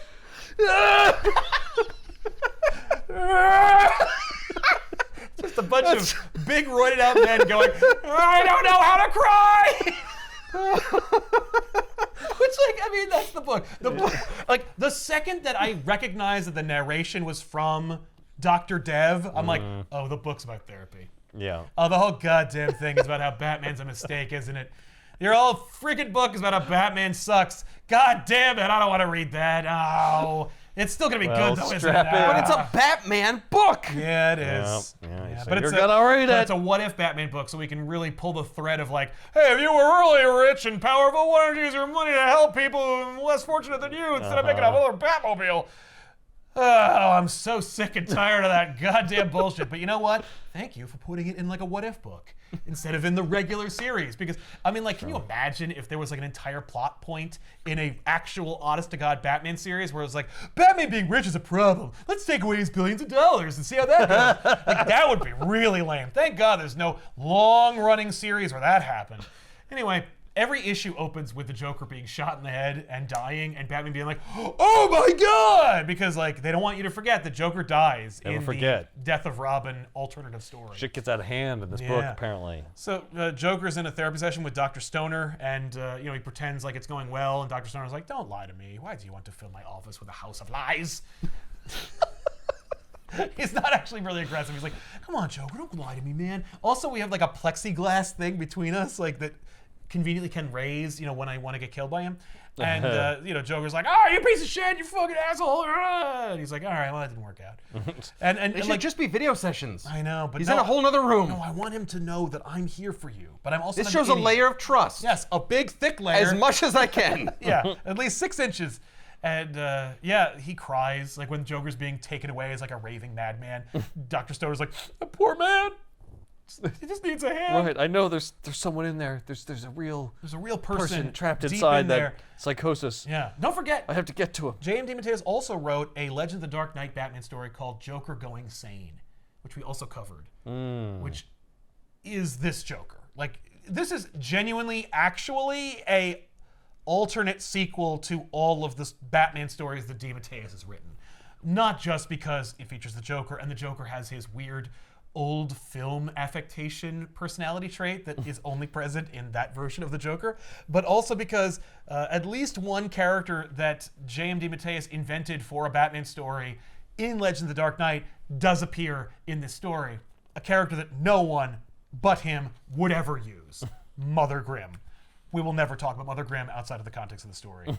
Just a bunch of big roided out men going, "I don't know how to cry." Which, like, I mean, that's the book. The book, like, the second that I recognized that the narration was from Dr. Dev, I'm like, oh, the book's about therapy. Yeah. Oh, the whole goddamn thing is about how Batman's a mistake, isn't it? Your whole freaking book is about how Batman sucks. God damn it, I don't want to read that. Oh. It's still gonna be good though, isn't it? But it's a Batman book. Yeah, it is. Yeah, so but you're gonna read it. It's a what-if Batman book, so we can really pull the thread of like, hey, if you were really rich and powerful, why don't you use your money to help people less fortunate than you instead of making another Batmobile? Oh, I'm so sick and tired of that goddamn bullshit. But you know what? Thank you for putting it in like a what-if book instead of in the regular series. Because, I mean, like, can you imagine if there was like an entire plot point in a actual honest-to-God Batman series where it was like, Batman being rich is a problem. Let's take away his billions of dollars and see how that goes. Like, that would be really lame. Thank God there's no long-running series where that happened. Anyway, every issue opens with the Joker being shot in the head and dying, and Batman being like, "Oh my God!" Because like they don't want you to forget that Joker dies in the Death of Robin alternative story. Shit gets out of hand in this book, apparently. So Joker's in a therapy session with Dr. Stoner, and he pretends like it's going well, and Dr. Stoner's like, "Don't lie to me. Why do you want to fill my office with a house of lies?" He's not actually really aggressive. He's like, "Come on, Joker, don't lie to me, man." Also, we have like a plexiglass thing between us, like that conveniently can raise, when I want to get killed by him. And, Joker's like, "Oh, you piece of shit, you fucking asshole." And he's like, "All right, well, that didn't work out." And it should just be video sessions. I know, but he's in a whole other room. No, I want him to know that I'm here for you. But I'm also This shows a layer of trust. Yes, a big, thick layer. As much as I can. Yeah, at least 6 inches. And he cries, like when Joker's being taken away as like a raving madman. Dr. Stoner's like, "The poor man. He just needs a hand." Right, I know there's someone in there. There's a real person trapped deep inside in that there. psychosis. Yeah. Don't forget, I have to get to him. J.M. DeMatteis also wrote a Legends of the Dark Knight Batman story called Joker Going Sane, which we also covered, which is this Joker. Like, this is genuinely, actually a alternate sequel to all of the Batman stories that DeMatteis has written. Not just because it features the Joker, and the Joker has his weird old film affectation personality trait that is only present in that version of the Joker, but also because at least one character that J.M. DeMatteis invented for a Batman story in Legends of the Dark Knight does appear in this story. A character that no one but him would ever use. Mother Grimm. We will never talk about Mother Grimm outside of the context of the story.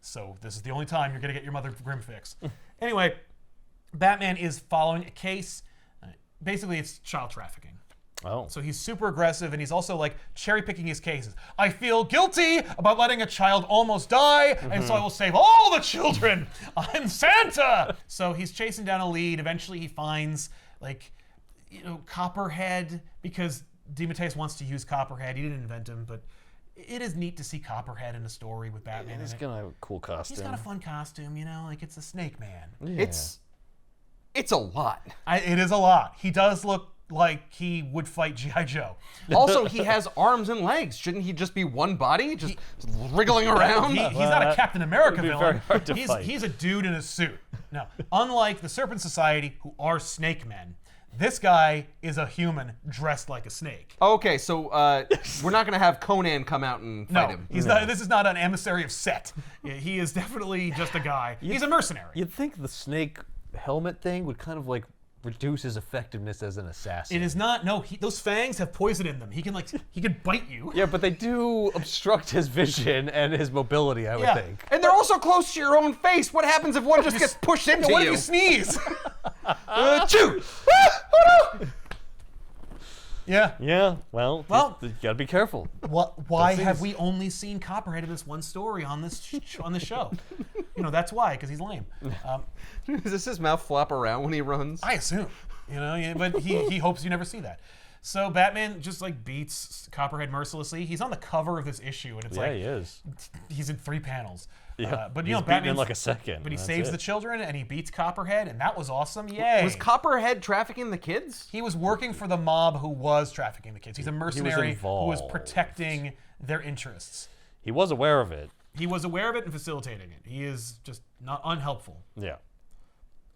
So this is the only time you're going to get your Mother Grimm fix. Anyway, Batman is following a case. Basically, it's child trafficking. Oh. So he's super aggressive, and he's also like cherry picking his cases. I feel guilty about letting a child almost die, and so I will save all the children. I'm Santa. So he's chasing down a lead. Eventually, he finds Copperhead, because DeMatteis wants to use Copperhead. He didn't invent him, but it is neat to see Copperhead in a story with Batman. He's got a cool costume. He's got a fun costume, like it's a Snake Man. Yeah. It's a lot. It is a lot. He does look like he would fight G.I. Joe. Also, he has arms and legs. Shouldn't he just be one body, just wriggling around? He's not a Captain America villain. Very hard to fight. He's a dude in a suit. Now, unlike the Serpent Society, who are snake men, this guy is a human dressed like a snake. Okay, so we're not going to have Conan come out and fight him. He's not. This is not an emissary of Set. He is definitely just a guy. He's a mercenary. You'd think the snake helmet thing would kind of reduce his effectiveness as an assassin. It is not. No, those fangs have poison in them. He can bite you. Yeah, but they do obstruct his vision and his mobility, I would think. And they're also close to your own face. What happens if one just gets pushed into you? What if you sneeze? Achoo! Yeah. Yeah. Well, you gotta be careful. Why have we only seen Copperhead in this one story on this show? That's why, because he's lame. Does this his mouth flop around when he runs? I assume. But he hopes you never see that. So Batman just like beats Copperhead mercilessly. He's on the cover of this issue, and it's he is. He's in 3 panels. Yeah, but he's Batman in like a second. But he saves the children, and he beats Copperhead, and that was awesome. Yay! Was Copperhead trafficking the kids? He was working for the mob who was trafficking the kids. He's a mercenary who was protecting their interests. He was aware of it. He was aware of it and facilitating it. He is just not unhelpful. Yeah.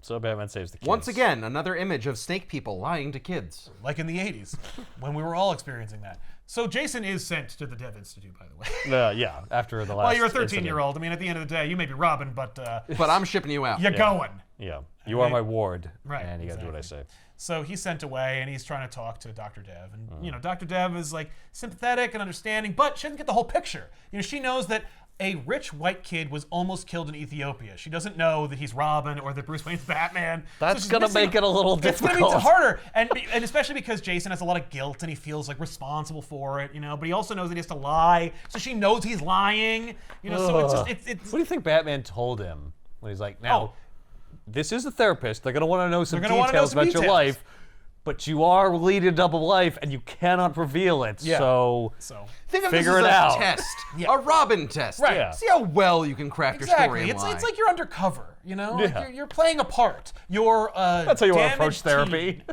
So Batman saves the kids. Once again, another image of snake people lying to kids. Like in the 80s, when we were all experiencing that. So Jason is sent to the Dev Institute, by the way. Yeah, after the last Well, you're a 13-year-old. I mean, at the end of the day, you may be Robin, but... but I'm shipping you out. You're going. Yeah. You are my ward. Right. And you got to do what I say. So he's sent away, and he's trying to talk to Dr. Dev. And, Dr. Dev is, like, sympathetic and understanding, but she doesn't get the whole picture. She knows that a rich white kid was almost killed in Ethiopia. She doesn't know that he's Robin or that Bruce Wayne's Batman. That's going to make it a little difficult. It's going to be harder. And especially because Jason has a lot of guilt and he feels like responsible for it, but he also knows that he has to lie. So she knows he's lying. So it's What do you think Batman told him when he's like, now, this is a therapist. They're going to want to know some details about your life. But you are leading a double life, and you cannot reveal it. Yeah. So think of figure this as it out. A test, a Robin test. Right. Yeah. See how well you can craft your story. It's like you're undercover. Like you're playing a part. You're That's how you want to approach therapy.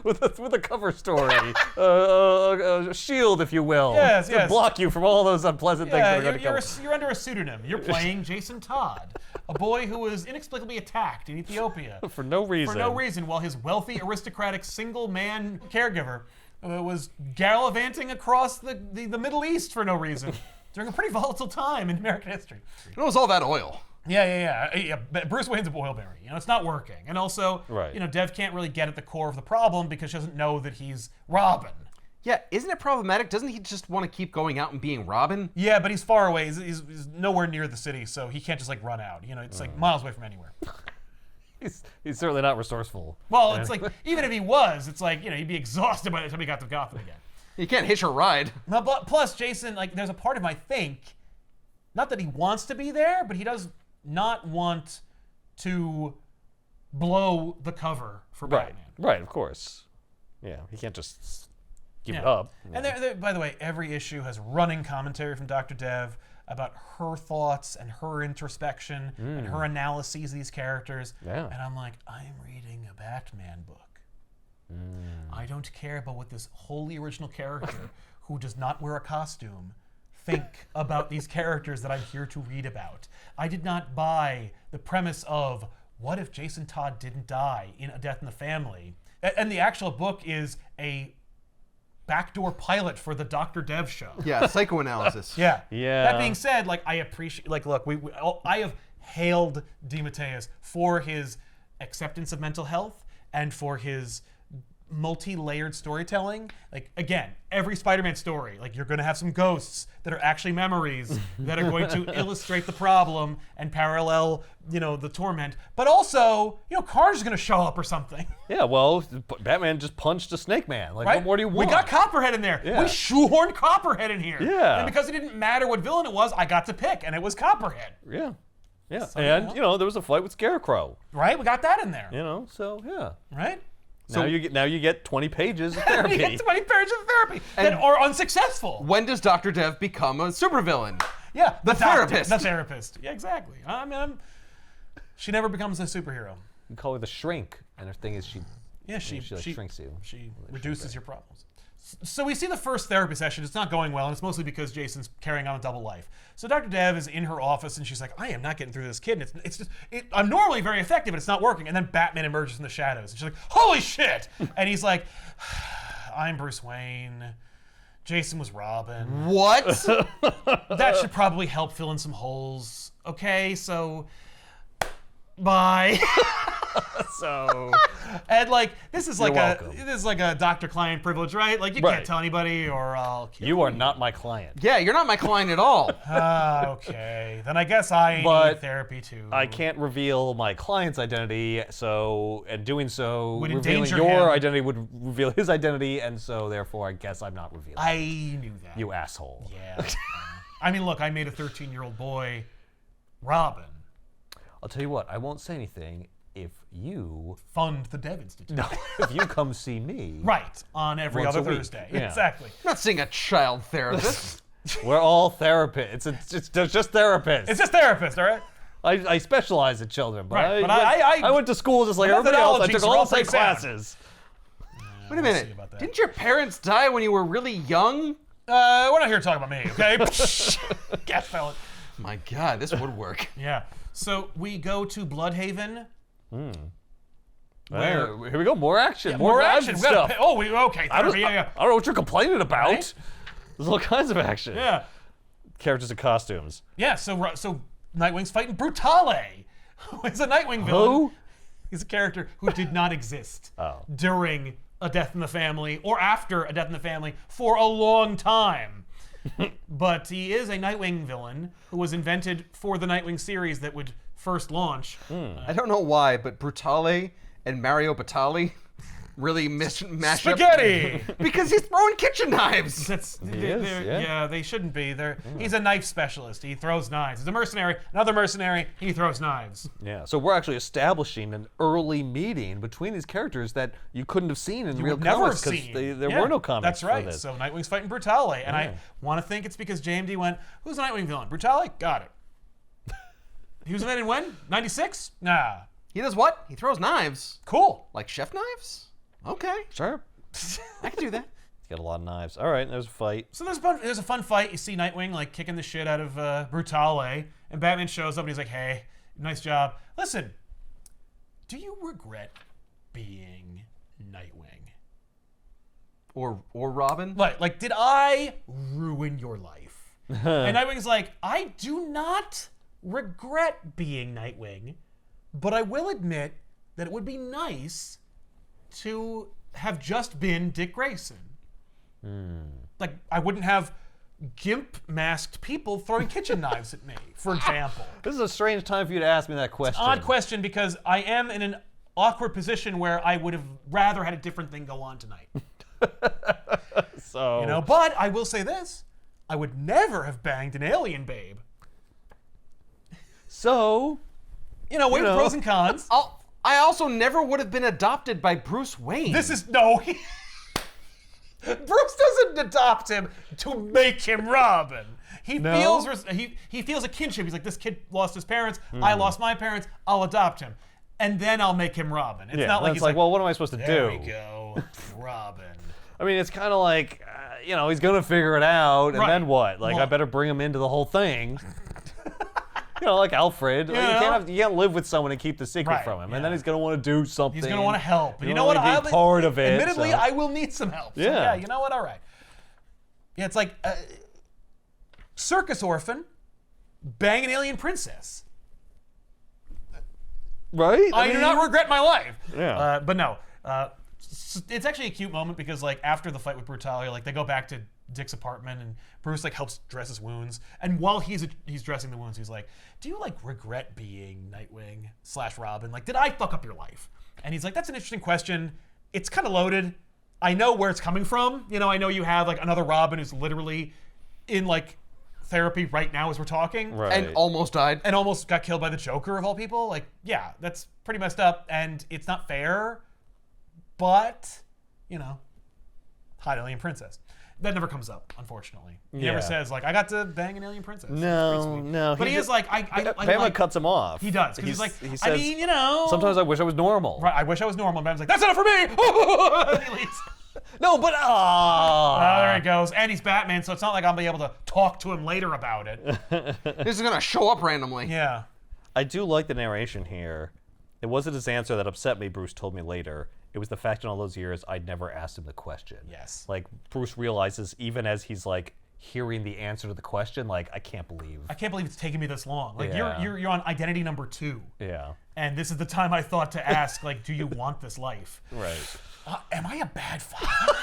with a cover story, a shield, if you will, to block you from all those unpleasant things that are going to come. You're under a pseudonym. You're playing Jason Todd, a boy who was inexplicably attacked in Ethiopia for no reason. While his wealthy, aristocratic, single-man caregiver was gallivanting across the Middle East for no reason during a pretty volatile time in American history. What was all that oil? Yeah. Bruce Wayne's a oil berry. It's not working. And also, Dev can't really get at the core of the problem because she doesn't know that he's Robin. Yeah, isn't it problematic? Doesn't he just want to keep going out and being Robin? Yeah, but he's far away. He's nowhere near the city, so he can't just like run out. It's like miles away from anywhere. He's certainly not resourceful. Well, it's like, even if he was, it's like, he'd be exhausted by the time he got to Gotham again. You can't hitch a ride. No, but plus, Jason, like, there's a part of him, I think, not that he wants to be there, but he does not want to blow the cover for Batman. Right, of course. Yeah, he can't just give it up. And by the way, every issue has running commentary from Dr. Dev about her thoughts and her introspection and her analyses of these characters. Yeah. And I'm like, I'm reading a Batman book. I don't care about what this wholly original character who does not wear a costume think about these characters that I'm here to read about. I did not buy the premise of what if Jason Todd didn't die in A Death in the Family? And the actual book is a backdoor pilot for the Dr. Dev show. Yeah, psychoanalysis. Yeah. That being said, like, I appreciate, like, look, I have hailed DeMatteis for his acceptance of mental health and for his multi-layered storytelling. Like, again, every Spider-Man story, like, you're going to have some ghosts that are actually memories that are going to illustrate the problem and parallel, the torment. But also, Carnage is going to show up or something. Yeah, well, Batman just punched a Snake Man. Like, what more do you want? We got Copperhead in there. Yeah. We shoehorned Copperhead in here. Yeah. And because it didn't matter what villain it was, I got to pick, and it was Copperhead. Yeah. Yeah. And, there was a fight with Scarecrow. Right? We got that in there. So, yeah. Right? Now you get 20 pages of therapy. You get 20 pages of therapy that are unsuccessful. When does Dr. Dev become a supervillain? Yeah, the therapist. The therapist. Yeah, exactly. I mean, she never becomes a superhero. You call her the shrink, and her thing is she shrinks you. She reduces your problems. So we see the first therapy session. It's not going well, and it's mostly because Jason's carrying on a double life. So Dr. Dev is in her office, and she's like, I am not getting through this kid. And it's just, I'm normally very effective, but it's not working. And then Batman emerges from the shadows, and she's like, holy shit! And he's like, I'm Bruce Wayne. Jason was Robin. What? That should probably help fill in some holes. Okay, so bye. So, and like this is like welcome. a doctor-client privilege, right? Like you can't tell anybody, or I'll kill you. You are not my client. Yeah, you're not my client at all. Okay, then I guess I need therapy too. I can't reveal my client's identity, so and doing so, Would revealing endanger your him. identity would reveal his identity, and so therefore I guess I'm not revealing. I knew that. You asshole. Yeah. I mean, look, I made a 13-year-old boy Robin. I'll tell you what, I won't say anything if you Fund the Dev Institute. no, if you come see me. Right, on every Once other a week. Thursday. Yeah. Exactly. I'm not seeing a child therapist. We're all therapists. It's just therapists. It's just therapists, all right? I specialize in children, but, Right, but I went to school just like everybody else. I methodologies took are all all the same pretty sound. classes. Wait a minute. about that. Didn't your parents die when you were really young? We're not here to talk about me, okay? Gas pellet. My God, this would work. Yeah. So we go to Bloodhaven. Here we go, more action. More action. We gotta stuff. okay. I don't, Therapy, yeah. I don't know what you're complaining about. Right? There's all kinds of action. Yeah. Characters and costumes. Yeah, so Nightwing's fighting Brutale, who is a Nightwing villain. Who? He's a character who did not exist Oh. during A Death in the Family or after A Death in the Family for a long time. But he is a Nightwing villain who was invented for the Nightwing series that would first launch. I don't know why, but Brutale and Mario Batali really mash up. Spaghetti! Because he's throwing kitchen knives. Yeah, they shouldn't be. He's a knife specialist. He throws knives. He's a mercenary, another mercenary, he throws knives. Yeah, so we're actually establishing an early meeting between these characters that you couldn't have seen in real Never comics because seen. there were no comics. That's right. For this. So Nightwing's fighting Brutale, and I want to think it's because JMD went, "Who's a Nightwing villain? Brutale? Got it." He was invented when? 96? Nah. He does what? He throws knives. Cool. Like chef knives? Okay. Sure. I can do that. He's got a lot of knives. All right, there's a fight. So there's a fun fight. You see Nightwing like kicking the shit out of Brutale, and Batman shows up and he's like, "Hey, nice job. Listen, do you regret being Nightwing? Or Robin? Like, did I ruin your life?" And Nightwing's like, "I do not regret being Nightwing, but I will admit that it would be nice to have just been Dick Grayson. Like, I wouldn't have gimp-masked people throwing kitchen knives at me, for example." This is a strange time for you to ask me that question. Odd question, because I am in an awkward position where I would have rather had a different thing go on tonight. So But I will say this. I would never have banged an alien babe. So, We have pros and cons. I also never would have been adopted by Bruce Wayne. This is Bruce doesn't adopt him to make him Robin. He feels he feels a kinship. He's like, this kid lost his parents. I lost my parents. I'll adopt him, and then I'll make him Robin. It's not like it's he's like, well, what am I supposed to there do? we go, Robin. I mean, it's kind of like, he's gonna figure it out, and Right. then what? Like, Well- I better bring him into the whole thing. Like Alfred. Like, you can't live with someone and keep the secret Right, from him, yeah. and then he's gonna want to do something. He's gonna want to help. And you know wanna what? be part of it. Admittedly, so. I will need some help. So, Yeah. You know what? All right. Yeah, it's like circus orphan, bang an alien princess. Right? I do not regret my life. Yeah. But no, it's actually a cute moment because like after the fight with Brutale, like they go back to Dick's apartment and Bruce like helps dress his wounds. And while he's dressing the wounds, he's like, "Do you like regret being Nightwing / Robin? Like, did I fuck up your life?" And he's like, "That's an interesting question. It's kind of loaded. I know where it's coming from. I know you have like another Robin who's literally in like therapy right now as we're talking." Right. And almost died. And almost got killed by the Joker of all people. Like, yeah, that's pretty messed up, and it's not fair. But, hot alien princess. That never comes up, unfortunately. He never says like, "I got to bang an alien princess." No. But he is like, I Batman like, cuts him off. He does because he's like, he says, I mean, sometimes I wish I was normal. Right, I wish I was normal. And Batman's like, "That's enough for me." And he leaves. No, but There he goes. And he's Batman, so it's not like I'll be able to talk to him later about it. This is gonna show up randomly. Yeah. I do like the narration here. It wasn't his answer that upset me, Bruce told me later. It was the fact in all those years I'd never asked him the question. Yes. Like, Bruce realizes even as he's like, hearing the answer to the question, like, I can't believe it's taken me this long. Like you're on identity number 2. Yeah. And this is the time I thought to ask, like, do you want this life? Right. Am I a bad father?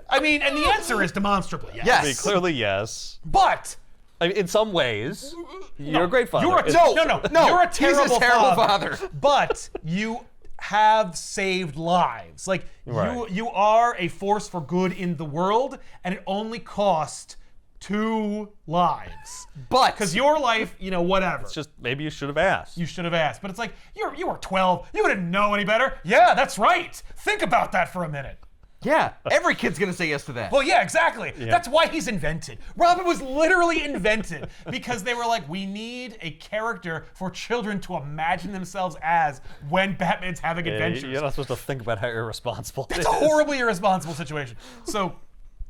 I mean, and the answer is demonstrably yes. I mean, clearly yes. But I mean, in some ways, you're a great father. No. You're a terrible father. But you have saved lives. Like you are a force for good in the world, and it only cost 2 lives. But because your life, whatever. It's just maybe you should have asked. You should have asked. But it's like you were 12. You didn't know any better. Yeah, that's right. Think about that for a minute. Yeah, every kid's gonna say yes to that. Well, yeah, exactly. Yeah. That's why he's invented. Robin was literally invented because they were like, we need a character for children to imagine themselves as when Batman's having adventures. You're not supposed to think about how irresponsible it is. It's a horribly irresponsible situation. So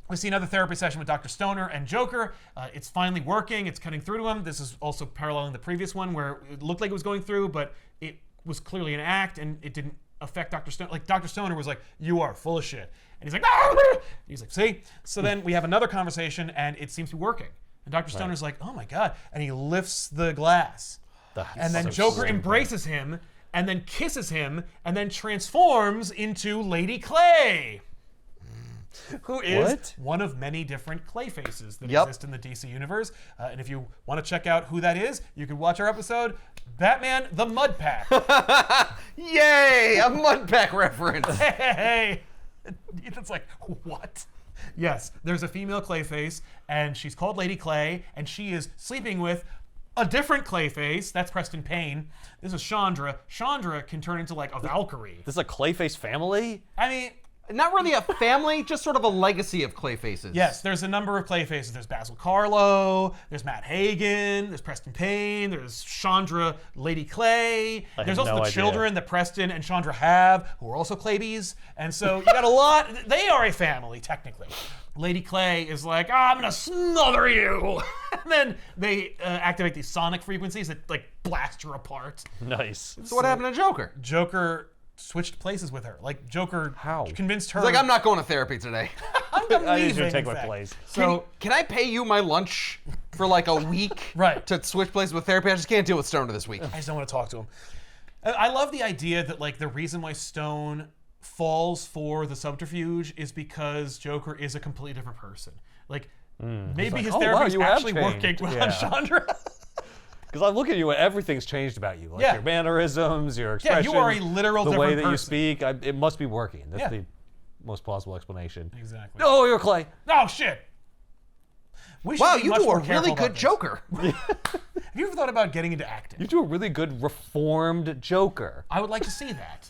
we see another therapy session with Dr. Stoner and Joker. It's finally working. It's cutting through to him. This is also paralleling the previous one where it looked like it was going through, but it was clearly an act and it didn't affect Dr. Stoner. Like, Dr. Stoner was like, you are full of shit. And he's like, no! He's like, see? So then we have another conversation, and it seems to be working. And Dr. Stoner's like, oh my God. And he lifts the glass. And then Joker embraces him, and then kisses him, and then transforms into Lady Clay. Who is one of many different Clay faces that exist in the DC universe. And if you want to check out who that is, you can watch our episode, Batman the Mud Pack. Yay! A Mud Pack reference. Hey! It's like, what? Yes, there's a female Clayface, and she's called Lady Clay, and she is sleeping with a different Clayface. That's Preston Payne. This is Chandra. Chandra can turn into like a Valkyrie. This is a Clayface family? I mean, not really a family, just sort of a legacy of Clayfaces. Yes, there's a number of Clayfaces. There's Basil Karlo, there's Matt Hagen, there's Preston Payne, there's Chandra, Lady Clay. There's also the children that Preston and Chandra have, who are also Claybees. And so you got a lot. They are a family, technically. Lady Clay is like, I'm gonna smother you. And then they activate these sonic frequencies that like blast her apart. Nice. So what happened to Joker? Joker switched places with her. Like, Joker convinced her. He's like, I'm not going to therapy today. I need you to take my place. So can I pay you my lunch for like a week to switch places with therapy? I just can't deal with Stoner this week. I just don't want to talk to him. I love the idea that like the reason why Stone falls for the subterfuge is because Joker is a completely different person. Like, maybe his therapy is actually working on Chandra. Because I look at you and everything's changed about you. Like your mannerisms, your expressions. Yeah, you are a literal the different way that person. you speak. It must be working. That's the most plausible explanation. Exactly. Oh, you're Clay. Oh, shit. Wow, you do a really good Joker. Have you ever thought about getting into acting? You do a really good reformed Joker. I would like to see that.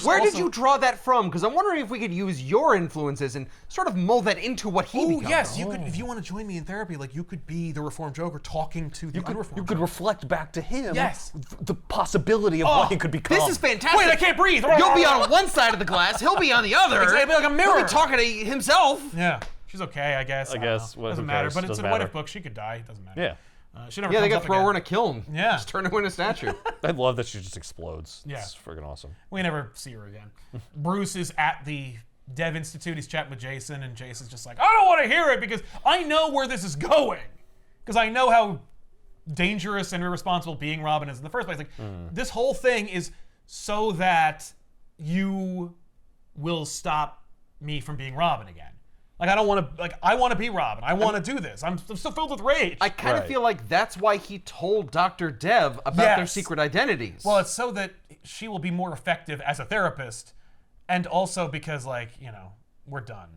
Where did you draw that from? Because I'm wondering if we could use your influences and sort of mold that into what he becomes. Yes, you could. If you want to join me in therapy, like you could be the reformed Joker talking to the unreformed. You could reflect back to him. Yes. The possibility of what he could become. This is fantastic. Wait, I can't breathe. You'll be on one side of the glass. He'll be on the other. It'll be like a mirror. He'll be talking to himself. Yeah. She's okay, I guess. I guess. Doesn't matter. But it's a what if book. She could die. It doesn't matter. Yeah. She never they comes could up throw again. her in a kiln. Yeah. Just turn her into a statue. I love that she just explodes. Yeah. It's freaking awesome. We never see her again. Bruce is at the Dev Institute. He's chatting with Jason, and Jason's just like, I don't want to hear it because I know where this is going. Because I know how dangerous and irresponsible being Robin is in the first place. Like, this whole thing is so that you will stop me from being Robin again. Like, I don't want to, like, I want to be Robin. I want to do this. I'm so filled with rage. I kind of feel like that's why he told Dr. Dev about their secret identities. Well, it's so that she will be more effective as a therapist, and also because, like, you know, we're done.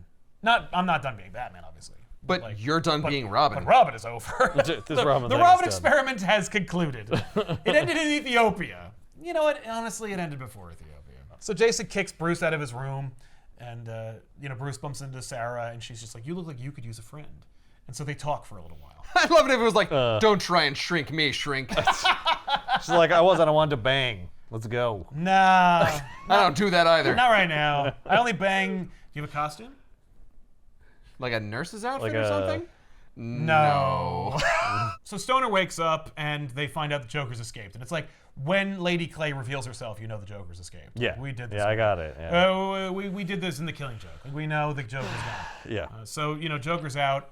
I'm not done being Batman, obviously. But like, you're done being Robin. But Robin is over. The Robin experiment has concluded. It ended in Ethiopia. You know what? Honestly, it ended before Ethiopia. So Jason kicks Bruce out of his room. And, you know, Bruce bumps into Sarah, and she's just like, you look like you could use a friend. And so they talk for a little while. I'd love it if it was like, don't try and shrink me, shrink. She's like, I wanted to bang. Let's go. Nah. I don't do that either. Not right now. I only bang. Do you have a costume? Like a nurse's outfit or something? No. So Stoner wakes up and they find out the Joker's escaped. And it's like, when Lady Clay reveals herself, you know the Joker's escaped. Yeah. We did this. Yeah, I got it. Yeah. We did this in the Killing Joke. Like, we know the Joker's gone. Yeah. So, Joker's out.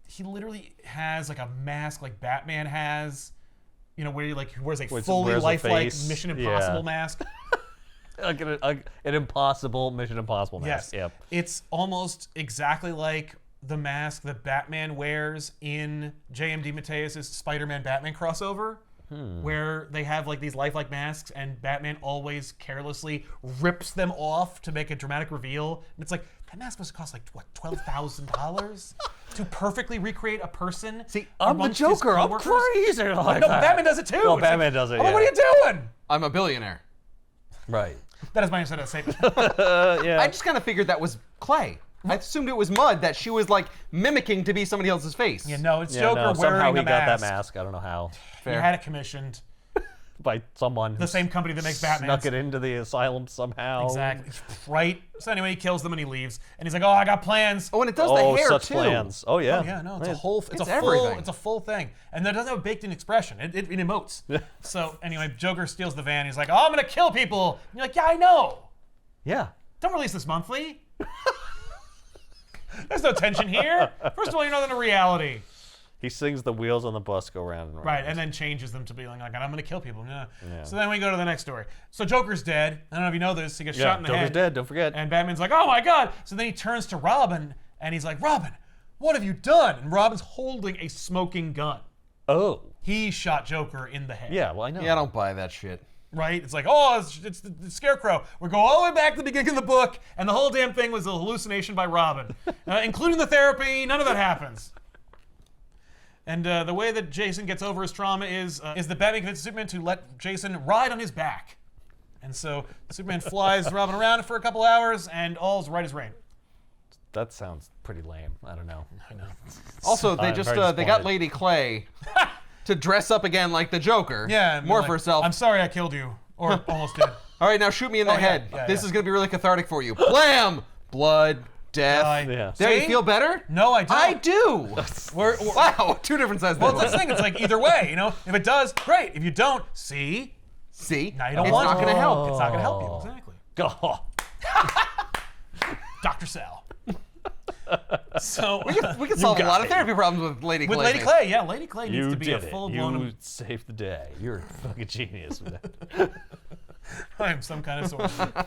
He literally has like a mask like Batman has, where he wears a fully lifelike Mission Impossible mask. Like an impossible Mission Impossible mask. Yes. Yep. It's almost exactly like the mask that Batman wears in J.M. DeMatteis' Spider-Man Batman crossover, where they have like these lifelike masks and Batman always carelessly rips them off to make a dramatic reveal. And it's like, that mask must cost like, what, $12,000 to perfectly recreate a person? See, I'm the Joker. I'm crazy like no, that. Batman does it too. Well, Batman does it, What are you doing? I'm a billionaire. Right. That is my answer to that statement. Yeah. I just kind of figured that was clay. I assumed it was mud that she was like mimicking to be somebody else's face. Yeah, no, it's Yeah, Joker no, wearing somehow a he mask. got that mask. I don't know how. He had it commissioned. By someone. The same company that makes Batman. Snuck it into the asylum somehow. Exactly. Right. So anyway, he kills them and he leaves. And he's like, "Oh, I got plans." Oh, and it does the hair such too. plans. Oh yeah. Oh, yeah, no, it's a whole. It's everything. It's a full thing, and that doesn't have a baked-in expression. It emotes. So anyway, Joker steals the van. He's like, "Oh, I'm gonna kill people." And you're like, "Yeah, I know. Yeah. Don't release this monthly." There's no tension here. First of all, you're not in a reality. He sings the wheels on the bus go round and round. Right, and then changes them to be like, I'm going to kill people. Yeah. So then we go to the next story. So Joker's dead. I don't know if you know this. He gets shot in the Joker's head. dead, don't forget. And Batman's like, oh my God. So then he turns to Robin, and he's like, Robin, what have you done? And Robin's holding a smoking gun. Oh. He shot Joker in the head. Yeah, well, I know. Yeah, I don't buy that shit. Right? It's like, oh, it's the Scarecrow. We go all the way back to the beginning of the book, and the whole damn thing was a hallucination by Robin. Including the therapy, none of that happens. And the way that Jason gets over his trauma is that Batman convinces Superman to let Jason ride on his back. And so Superman flies Robin around for a couple hours, and all's right as rain. That sounds pretty lame. I don't know. I know. Also, they I'm just very they got disappointed. Lady Clay to dress up again like the Joker. Yeah. and more like, for herself. I'm sorry I killed you. Or almost did. All right, now shoot me in the yeah, head. yeah, This yeah. is gonna be really cathartic for you. Blam! Blood, death. Yeah. There, you See? feel better? No, I don't. I do. Wow, two different sides. Well, that's the thing. It's like either way, If it does, great. If you don't, see? See, Now you don't it's want not to. gonna help. It's not going to help you. Exactly. Go. Dr. Sal. So We can solve a lot of therapy problems with Lady Clay. with Lady Clay, yeah, Lady Clay needs You to be did a it. full-blown. You saved the day. You're a fucking genius. With that. I am some kind of sorcerer.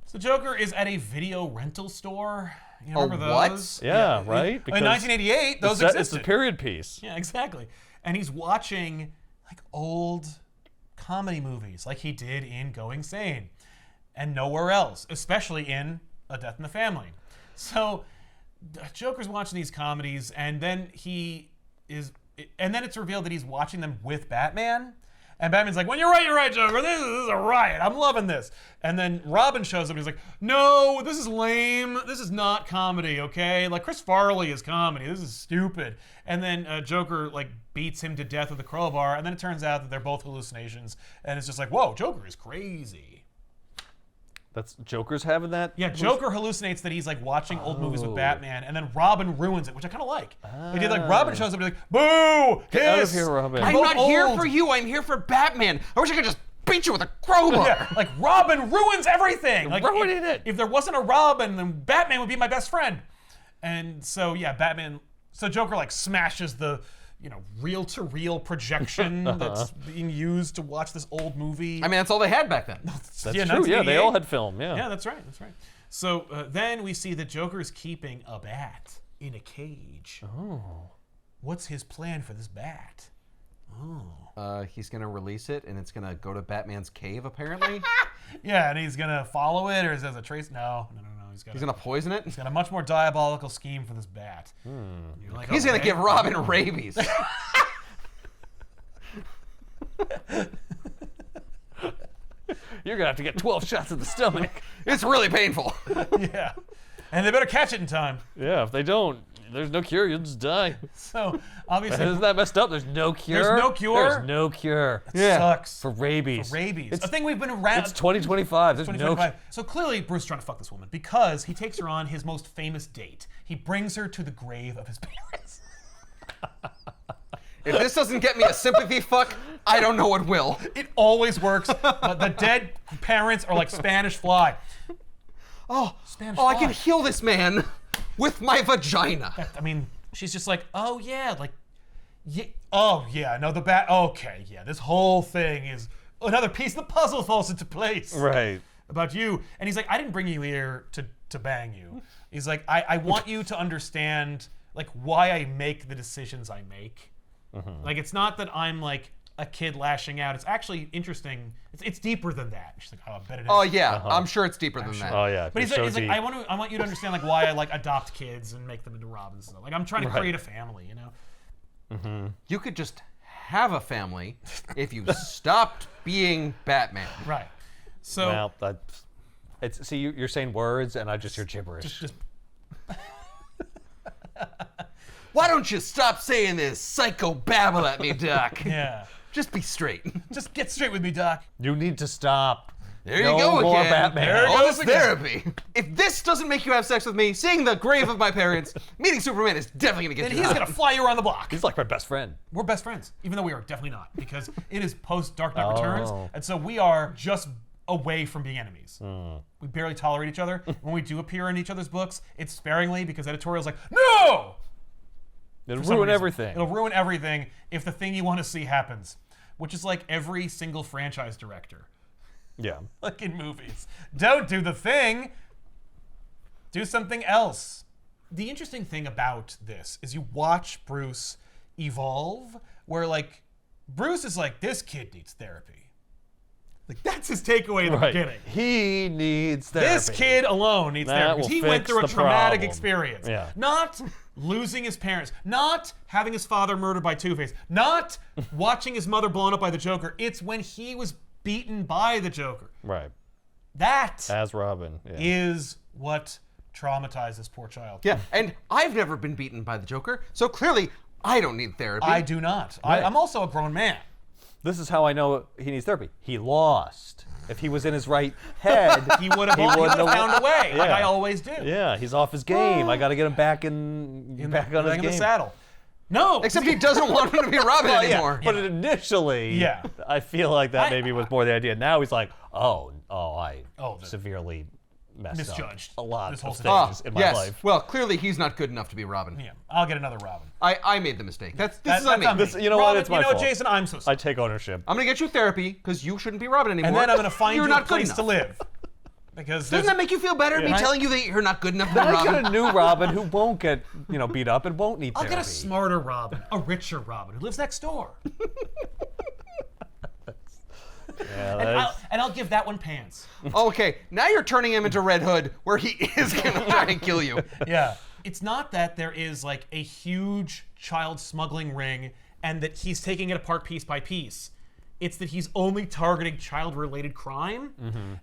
So Joker is at a video rental store. You remember what? those? Yeah, right? In Because 1988, those It's existed. a period piece. Yeah, exactly. And he's watching like old comedy movies, like he did in Going Sane, and nowhere else, especially in A Death in the Family. So Joker's watching these comedies, and then it's revealed that he's watching them with Batman. And Batman's like, when you're right, Joker. This is a riot. I'm loving this. And then Robin shows up and he's like, no, this is lame. This is not comedy, okay? Like, Chris Farley is comedy. This is stupid. And then Joker, beats him to death with a crowbar. And then it turns out that they're both hallucinations. And it's just like, whoa, Joker is crazy. That's Joker's having that? Yeah, Joker hallucinates that he's watching old movies with Batman, and then Robin ruins it, which I kind of like. They did Robin shows up and he's like, boo! Get out of hiss! here, Robin. I'm Both not here old." for you. I'm here for Batman. I wish I could just beat you with a crowbar. Yeah, Robin ruins everything. Ruining it. If there wasn't a Robin, then Batman would be my best friend. And so yeah, So Joker smashes the reel-to-reel projection that's being used to watch this old movie. I mean, that's all they had back then. That's true. Yeah, they all had film. Yeah. Yeah, that's right. That's right. So then we see that Joker is keeping a bat in a cage. Oh. What's his plan for this bat? Oh. He's gonna release it, and it's gonna go to Batman's cave, apparently. Yeah, and he's gonna follow it, or is it a trace? No. He's gonna poison it. He's got a much more diabolical scheme for this bat. You're like, He's gonna give Robin rabies. You're gonna have to get 12 shots in the stomach. It's really painful. Yeah. And they better catch it in time. Yeah, if they don't, There's no cure. You'll just die. So obviously, isn't that messed up? There's no cure. There's no cure. There's no cure. It sucks for rabies. For rabies. It's a thing we've been around. It's 2025. There's 2025. So clearly, Bruce is trying to fuck this woman because he takes her on his most famous date. He brings her to the grave of his parents. If this doesn't get me a sympathy fuck, I don't know what will. It always works. But the dead parents are like Spanish fly. Spanish fly. I can heal this man with my vagina. I mean, she's just like, oh yeah, like, yeah, oh yeah, no, the bat. Okay, yeah, this whole thing is another piece of the puzzle falls into place. Right. About you, and he's like, I didn't bring you here to bang you. He's like, I want you to understand like why I make the decisions I make. Like, it's not that I'm like a kid lashing out. It's actually interesting. It's deeper than that. She's like, oh, I bet it is. Oh yeah, I'm sure it's deeper than that. Oh yeah. But he's like, I want you to understand like why I like adopt kids and make them into Robins. And stuff. Like, I'm trying to create a family, you know. You could just have a family if you stopped being Batman. Right. So. Well, see, you're saying words, and I just hear gibberish. Why don't you stop saying this psycho babble at me, Doc? Yeah. Just be straight. Just get straight with me, Doc. You need to stop. There you go more again. Batman. There goes therapy. If this doesn't make you have sex with me, seeing the grave of my parents, meeting Superman is definitely gonna get And you. he's gonna fly you around the block. He's like my best friend. We're best friends, even though we are definitely not, because it is post Dark Knight Returns, and so we are just away from being enemies. We barely tolerate each other. When we do appear in each other's books, it's sparingly because editorial's like, no! It'll ruin everything. It'll ruin everything if the thing you want to see happens, which is like every single franchise director. Yeah. Like in movies. Don't do the thing. Do something else. The interesting thing about this is you watch Bruce evolve, where like Bruce is like, this kid needs therapy. Like, that's his takeaway in the beginning. He needs therapy. This kid alone needs therapy. He went through a traumatic experience. Yeah. Not losing his parents, not having his father murdered by Two-Face, not watching his mother blown up by the Joker. It's when he was beaten by the Joker. Right. That as Robin is what traumatized this poor child. Yeah, and I've never been beaten by the Joker, so clearly I don't need therapy. I do not. Right. I'm also a grown man. This is how I know he needs therapy. He lost. If he was in his right head, he would have found a way, like I always do. Yeah, he's off his game. I got to get him back on his game. The saddle. No, except he doesn't want him to be Robin anymore. But initially, I feel like that maybe was more the idea. Now he's like, I severely misjudged a lot of things in my life. Well, clearly he's not good enough to be Robin. Yeah, I'll get another Robin. I made the mistake. This is on me. You know what? It's my fault. Jason, I'm so sorry. I take ownership. I'm gonna get you therapy because you shouldn't be Robin anymore. And then I'm gonna find you a place enough. to live. Because doesn't that make you feel better? Me telling you that you're not good enough to be Robin. I get a new Robin who won't get beat up and won't need therapy. I'll get a smarter Robin, a richer Robin who lives next door. And I'll give that one pants. Okay, now you're turning him into Red Hood, where he is gonna try and kill you. Yeah. It's not that there is like a huge child smuggling ring and that he's taking it apart piece by piece. It's that he's only targeting child-related crime,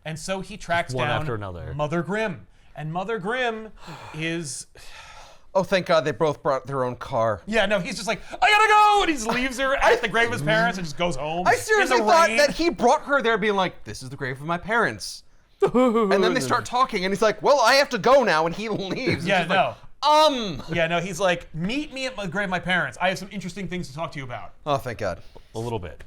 and so he tracks one down after another. Mother Grimm. And Mother Grimm is... Oh, thank God they both brought their own car. Yeah, no, he's just like, I gotta go! And he just leaves her at the grave of his parents and just goes home. I seriously thought that he brought her there being like, this is the grave of my parents. And then they start talking, and he's like, well, I have to go now, and he leaves. Yeah, no. Yeah, no, he's like, meet me at the grave of my parents. I have some interesting things to talk to you about. Oh, thank God. A little bit.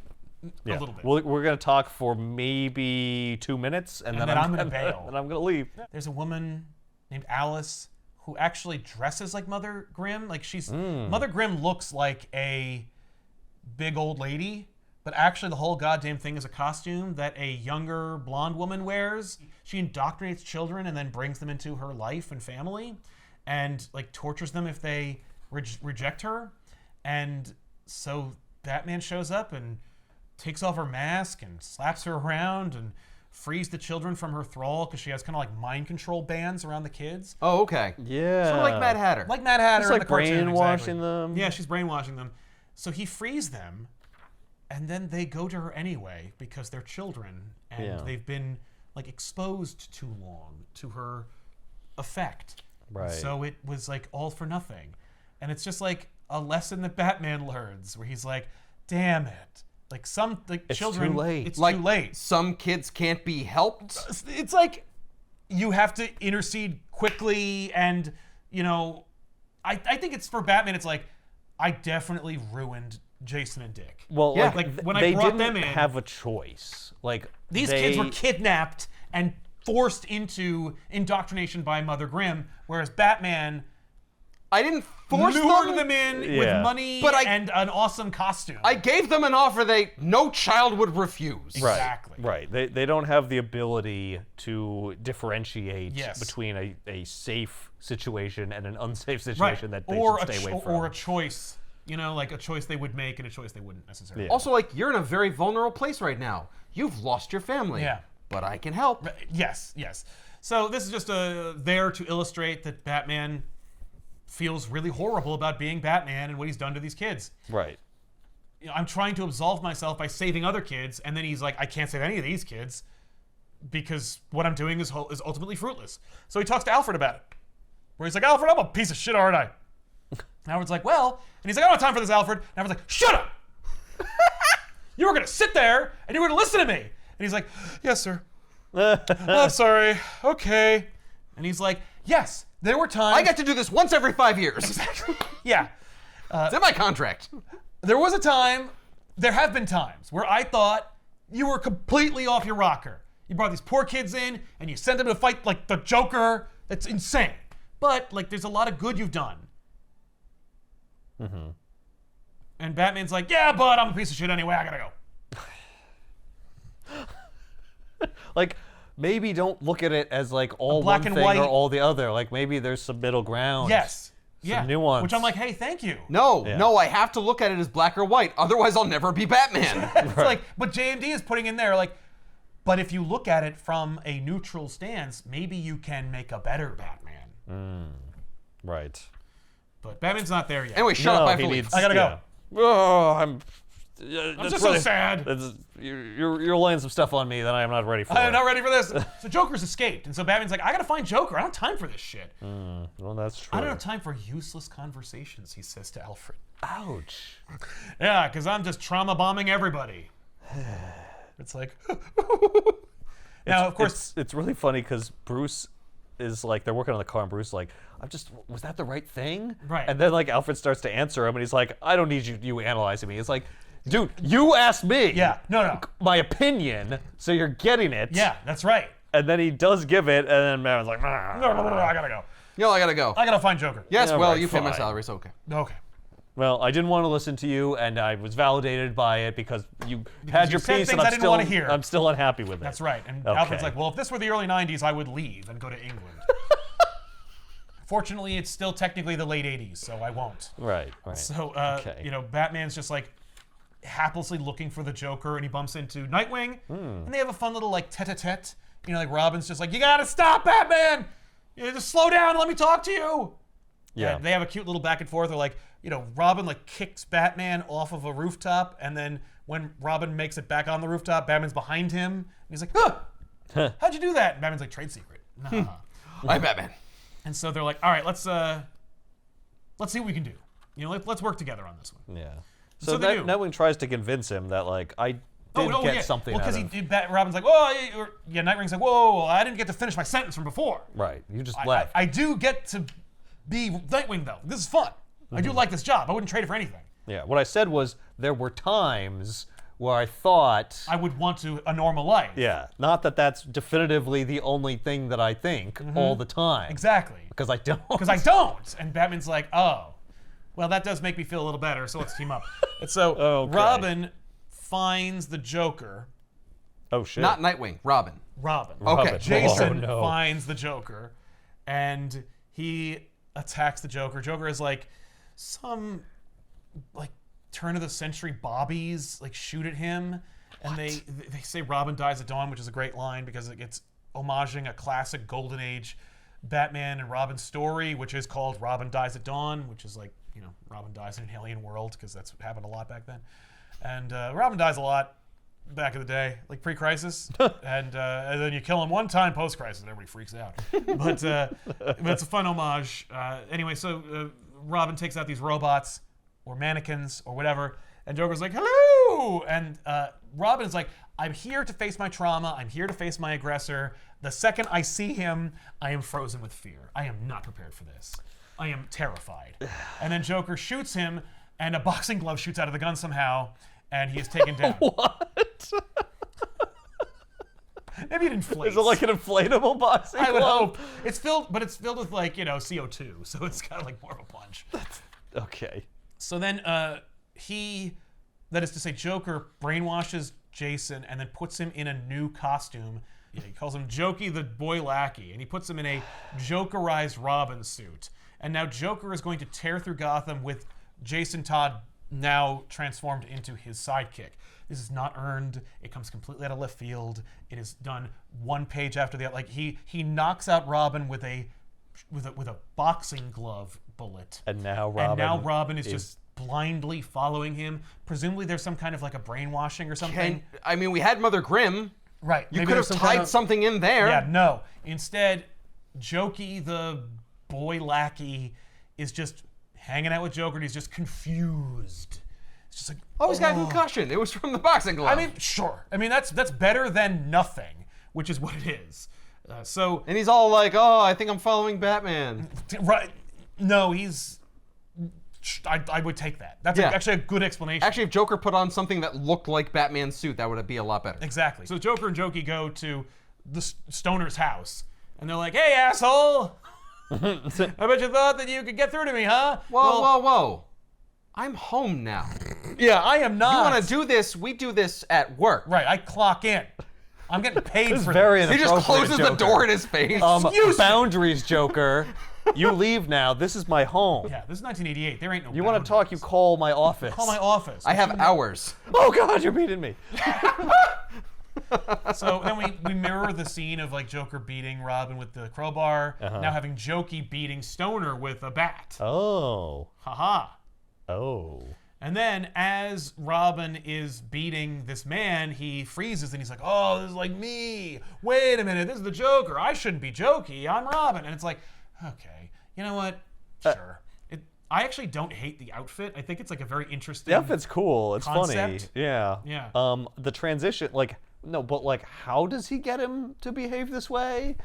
Yeah. A little bit. We're going to talk for maybe 2 minutes, and then I'm going to bail. And I'm going to leave. There's a woman named Alice who actually dresses like Mother Grimm. Like Mother Grimm looks like a big old lady, but actually the whole goddamn thing is a costume that a younger blonde woman wears. She indoctrinates children and then brings them into her life and family and like tortures them if they reject her. And so Batman shows up and takes off her mask and slaps her around and frees the children from her thrall because she has kind of like mind control bands around the kids. Oh, okay. Yeah. Sort of like Mad Hatter. Like Mad Hatter. It's like brainwashing them. Yeah, she's brainwashing them. So he frees them, and then they go to her anyway because they're children and they've been like exposed too long to her effect. Right. So it was like all for nothing. And it's just like a lesson that Batman learns where he's like, damn it. Like some children, too late. It's like, too late. Some kids can't be helped. It's like you have to intercede quickly, and I think it's for Batman. It's like I definitely ruined Jason and Dick. Well, Yeah. Like when I they brought didn't them in, have a choice. Like these kids were kidnapped and forced into indoctrination by Mother Grimm, whereas Batman I didn't force lured them in with Yeah. money But and an awesome costume. I gave them an offer no child would refuse. Exactly. Right. They don't have the ability to differentiate Yes. between a safe situation and an unsafe situation that they or should stay away from. Or a choice, like a choice they would make and a choice they wouldn't necessarily. Yeah. Also, like, you're in a very vulnerable place right now. You've lost your family. Yeah. But I can help. Yes. So this is just there to illustrate that Batman feels really horrible about being Batman and what he's done to these kids. Right. I'm trying to absolve myself by saving other kids, and then he's like, I can't save any of these kids because what I'm doing is ultimately fruitless. So he talks to Alfred about it, where he's like, Alfred, I'm a piece of shit, aren't I? And Alfred's like, well, and he's like, I don't have time for this, Alfred. And Alfred's like, shut up! You were gonna sit there and you were gonna listen to me. And he's like, yes, sir. I'm sorry. Okay. And he's like, yes, there were times. I get to do this once every 5 years. Yeah. It's in my contract. There have been times where I thought you were completely off your rocker. You brought these poor kids in and you sent them to fight like the Joker. That's insane. But like, there's a lot of good you've done. Mm-hmm. And Batman's like, yeah, but I'm a piece of shit anyway. I gotta go. Like, maybe don't look at it as like all black one and thing white. or all the other. Like maybe there's some middle ground. Yes. Some nuance. Which I'm like, hey, thank you. No, I have to look at it as black or white. Otherwise, I'll never be Batman. It's like, but JMD is putting in there like, but if you look at it from a neutral stance, maybe you can make a better Batman. Right. But Batman's not there yet. Anyway, shut up. I have to leave. I gotta go. Oh, I'm just so sad. You're laying some stuff on me that I am not ready for. I'm not ready for this. So Joker's escaped, and so Batman's like, I gotta find Joker. I don't have time for this shit. Well, that's true. I don't have time for useless conversations, he says to Alfred. Ouch. Yeah, because I'm just trauma bombing everybody. It's like, now of course it's really funny because Bruce is like, they're working on the car, and Bruce is like, was that the right thing? Right. And then like Alfred starts to answer him, and he's like, I don't need you analyzing me. It's like, dude, you asked me. Yeah, no. My opinion, so you're getting it. Yeah, that's right. And then he does give it, and then Batman's like, No, I gotta go. No, I gotta go. I gotta find Joker. Yes, Yeah, well, right, you pay my fine. salary, so okay. Okay. well, I didn't want to listen to you, and I was validated by it because you had you your said piece, things and I didn't wanna hear. I'm still unhappy with it. That's right. And Okay. Alfred's like, well, if this were the early 90s, I would leave and go to England. Fortunately, it's still technically the late 80s, so I won't. Right. So, Okay. Batman's just like haplessly looking for the Joker, and he bumps into Nightwing, and they have a fun little like tete-a-tete. Like Robin's just like, you gotta stop, Batman! Just slow down and let me talk to you! Yeah. And they have a cute little back and forth. They're like, Robin like kicks Batman off of a rooftop, and then when Robin makes it back on the rooftop, Batman's behind him, and he's like, huh, how'd you do that? And Batman's like, trade secret. Nah. I'm Batman. And so they're like, all right, let's see what we can do. Let's work together on this one. Yeah. So So they do. Nightwing tries to convince him that like I did get something Well, out because of Robin's like, Nightwing's like, whoa, I didn't get to finish my sentence from before. Right. You just left. I do get to be Nightwing though. This is fun. I do like this job. I wouldn't trade it for anything. Yeah. What I said was there were times where I thought. I would want a normal life. Yeah. Not that that's definitively the only thing that I think all the time. Exactly. Because I don't. Because I don't. And Batman's like, oh, well, that does make me feel a little better, so let's team up. And so Okay. Robin finds the Joker. Oh shit. Not Nightwing, Robin. Okay. Oh, Jason no. finds the Joker, and he attacks the Joker. Joker is like some like turn of the century bobbies like shoot at him, and they say Robin dies at dawn, which is a great line because it's homaging a classic golden age Batman and Robin story, which is called Robin Dies at Dawn, which is like Robin dies in an alien world because that's what happened a lot back then, and Robin dies a lot back in the day, like pre-crisis, and then you kill him one time post-crisis, and everybody freaks out. But it's a fun homage. Anyway, so Robin takes out these robots or mannequins or whatever, and Joker's like, hello! And Robin is like, I'm here to face my trauma. I'm here to face my aggressor. The second I see him, I am frozen with fear. I am not prepared for this. I am terrified. And then Joker shoots him, and a boxing glove shoots out of the gun somehow, and he is taken down. What? Maybe it inflates. Is it like an inflatable boxing glove? I would hope. It's filled with like, CO2, so it's got like more of a punch. Okay. So then that is to say, Joker brainwashes Jason and then puts him in a new costume. He calls him Jokey the boy lackey, and he puts him in a Jokerized Robin suit. And now Joker is going to tear through Gotham with Jason Todd now transformed into his sidekick. This is not earned. It comes completely out of left field. It is done one page after the other. Like he knocks out Robin with a boxing glove bullet. And now Robin is just blindly following him. Presumably there's some kind of like a brainwashing or something. We had Mother Grimm. Right. You could have tied something in there. Yeah, no. Instead, Jokey the boy lackey is just hanging out with Joker and he's just confused. It's just like, he's got a concussion. It was from the boxing glove. Sure. That's better than nothing, which is what it is. And he's all like, I think I'm following Batman. Right. No, I would take that. That's actually a good explanation. Actually, if Joker put on something that looked like Batman's suit, that would be a lot better. Exactly. So Joker and Jokey go to the Stoner's house, and they're like, hey, asshole! I bet you thought that you could get through to me, huh? Whoa. I'm home now. Yeah, I am not. You want to do this? We do this at work. Right, I clock in. I'm getting paid for very this. He just closes the door in his face. Boundaries, Joker. You leave now. This is my home. Yeah, this is 1988. There ain't no You want to talk, you call my office. Call my office. I have hours. Oh, God, you're beating me. So then we mirror the scene of like Joker beating Robin with the crowbar, now having Jokey beating Stoner with a bat. Oh. Haha. Oh. And then as Robin is beating this man, he freezes and he's like, oh, this is like me. Wait a minute, this is the Joker. I shouldn't be Jokey. I'm Robin. And it's like, okay, you know what? Sure. I actually don't hate the outfit. I think it's like a very interesting The outfit's cool. It's concept. funny. Yeah. Yeah. The transition, how does he get him to behave this way?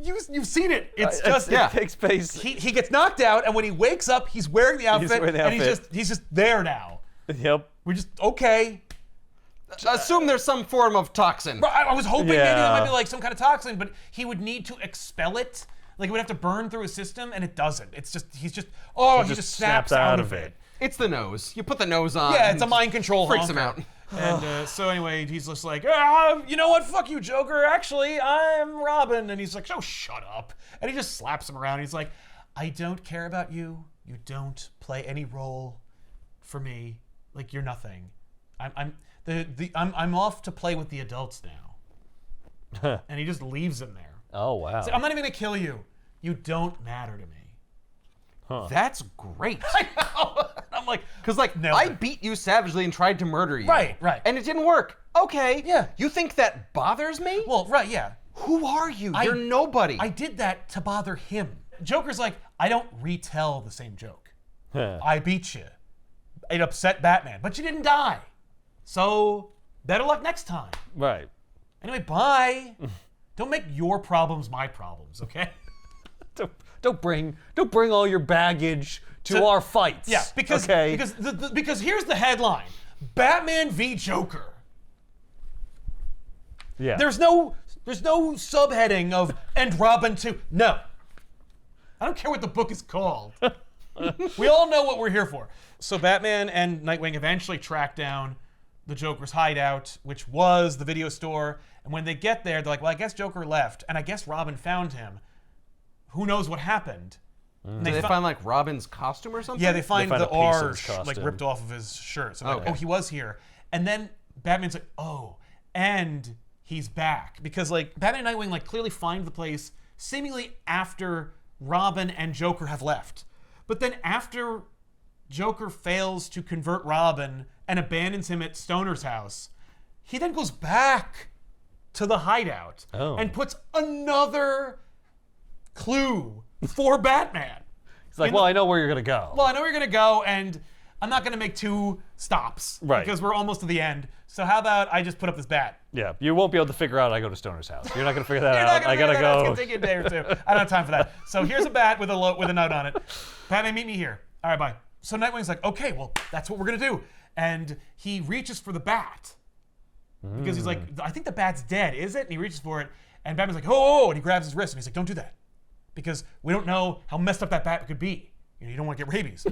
You've seen it. It's it takes place. He gets knocked out, and when he wakes up, he's wearing the outfit, and he's just there now. Yep. We're just okay. Assume there's some form of toxin. I was hoping maybe there might be like some kind of toxin, but he would need to expel it. Like it would have to burn through his system, and it doesn't. It's just he just snaps out of it. It's the nose. You put the nose on. Yeah, it's a mind control. Freaks him out. And so anyway, he's just like, you know what? Fuck you, Joker. Actually, I'm Robin. And he's like, oh, shut up. And he just slaps him around. He's like, I don't care about you. You don't play any role for me. Like you're nothing. I'm off to play with the adults now. And he just leaves him there. Oh wow. So I'm not even gonna kill you. You don't matter to me. Huh. That's great. I know. I'm like, because I beat you savagely and tried to murder you. Right. And it didn't work. Okay. Yeah. You think that bothers me? Well, right, yeah. Who are you? You're nobody. I did that to bother him. Joker's like, I don't retell the same joke. I beat you. It upset Batman, but you didn't die. So better luck next time. Right. Anyway, bye. Don't make your problems my problems, okay? Don't bring all your baggage to our fights. Yeah, because here's the headline: Batman v Joker. Yeah. There's no subheading of and Robin too. No. I don't care what the book is called. We all know what we're here for. So Batman and Nightwing eventually track down the Joker's hideout, which was the video store. And when they get there, they're like, well, I guess Joker left, and I guess Robin found him. Who knows what happened? Did they find like Robin's costume or something? Yeah, they find the R costume. like ripped off of his shirt. So like, oh, he was here. And then Batman's like, oh, and he's back. Because like Batman and Nightwing like clearly find the place seemingly after Robin and Joker have left. But then after Joker fails to convert Robin and abandons him at Stoner's house, he then goes back to the hideout and puts another clue for Batman. It's like, well, I know where you're gonna go. Well, I know where you're gonna go, and I'm not gonna make 2 stops. Right. Because we're almost to the end. So how about I just put up this bat? Yeah, you won't be able to figure out I go to Stoner's house. You're not gonna figure that You're out. not gonna I gotta figure that out. go. It's gonna take you a day or 2. I don't have time for that. So here's a bat with a note on it. Batman, meet me here. All right, bye. So Nightwing's like, okay, well, that's what we're gonna do. And he reaches for the bat. Because he's like, I think the bat's dead, is it? And he reaches for it, and Batman's like, oh, and he grabs his wrist, and he's like, don't do that. Because we don't know how messed up that bat could be. You don't want to get rabies.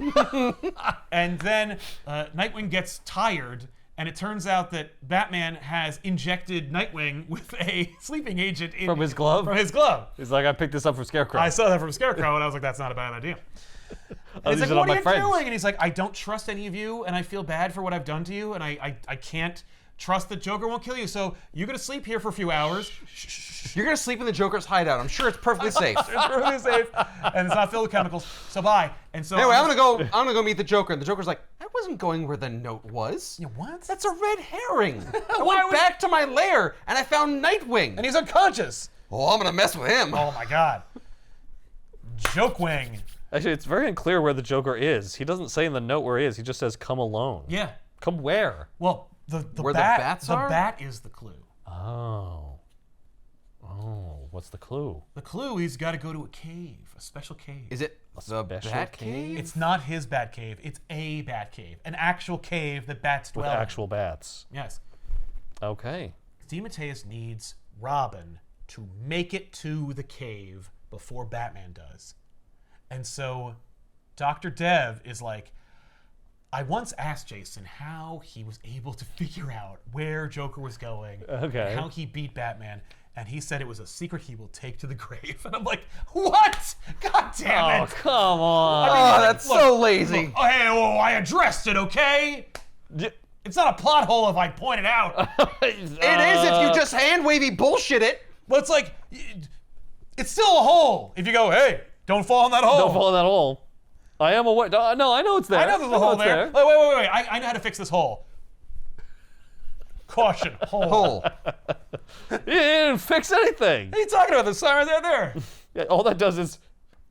And then Nightwing gets tired, and it turns out that Batman has injected Nightwing with a sleeping agent From his glove? From his glove. He's like, I picked this up from Scarecrow. I saw that from Scarecrow, and I was like, that's not a bad idea. And he's like, what are you doing? And he's like, I don't trust any of you, and I feel bad for what I've done to you, and I can't trust that Joker won't kill you, so you're going to sleep here for a few hours. You're going to sleep in the Joker's hideout. I'm sure it's perfectly safe. It's perfectly safe, and it's not filled with chemicals, so bye. And so anyway, I'm gonna go meet the Joker, and the Joker's like, I wasn't going where the note was. You what? That's a red herring. I went back to my lair, and I found Nightwing. And he's unconscious. Oh, I'm gonna mess with him. Oh my God. Jokewing. Actually, it's very unclear where the Joker is. He doesn't say in the note where he is. He just says, come alone. Yeah. Come where? Well, the where bat, the bats are? The bat is the clue. Oh, what's the clue? The clue, he's got to go to a cave, a special cave. Is it the bat cave? It's not his bat cave. It's a bat cave. An actual cave that bats dwell in. With actual bats. Yes. Okay. DeMatteis needs Robin to make it to the cave before Batman does. And so Dr. Dev is like, I once asked Jason how he was able to figure out where Joker was going, okay, how he beat Batman, and he said it was a secret he will take to the grave. And I'm like, what? God damn it! Oh, come on! I mean, that's so lazy. Look, hey, I addressed it, okay? It's not a plot hole if I point it out. It is if you just hand wavy bullshit it. But it's like, it's still a hole. If you go, hey, don't fall in that hole. Don't fall in that hole. I am aware. No, I know it's there. I know there's a hole there. Wait. I know how to fix this hole. Caution, hole. You didn't fix anything. What are you talking about? The sign right there. Yeah, all that does is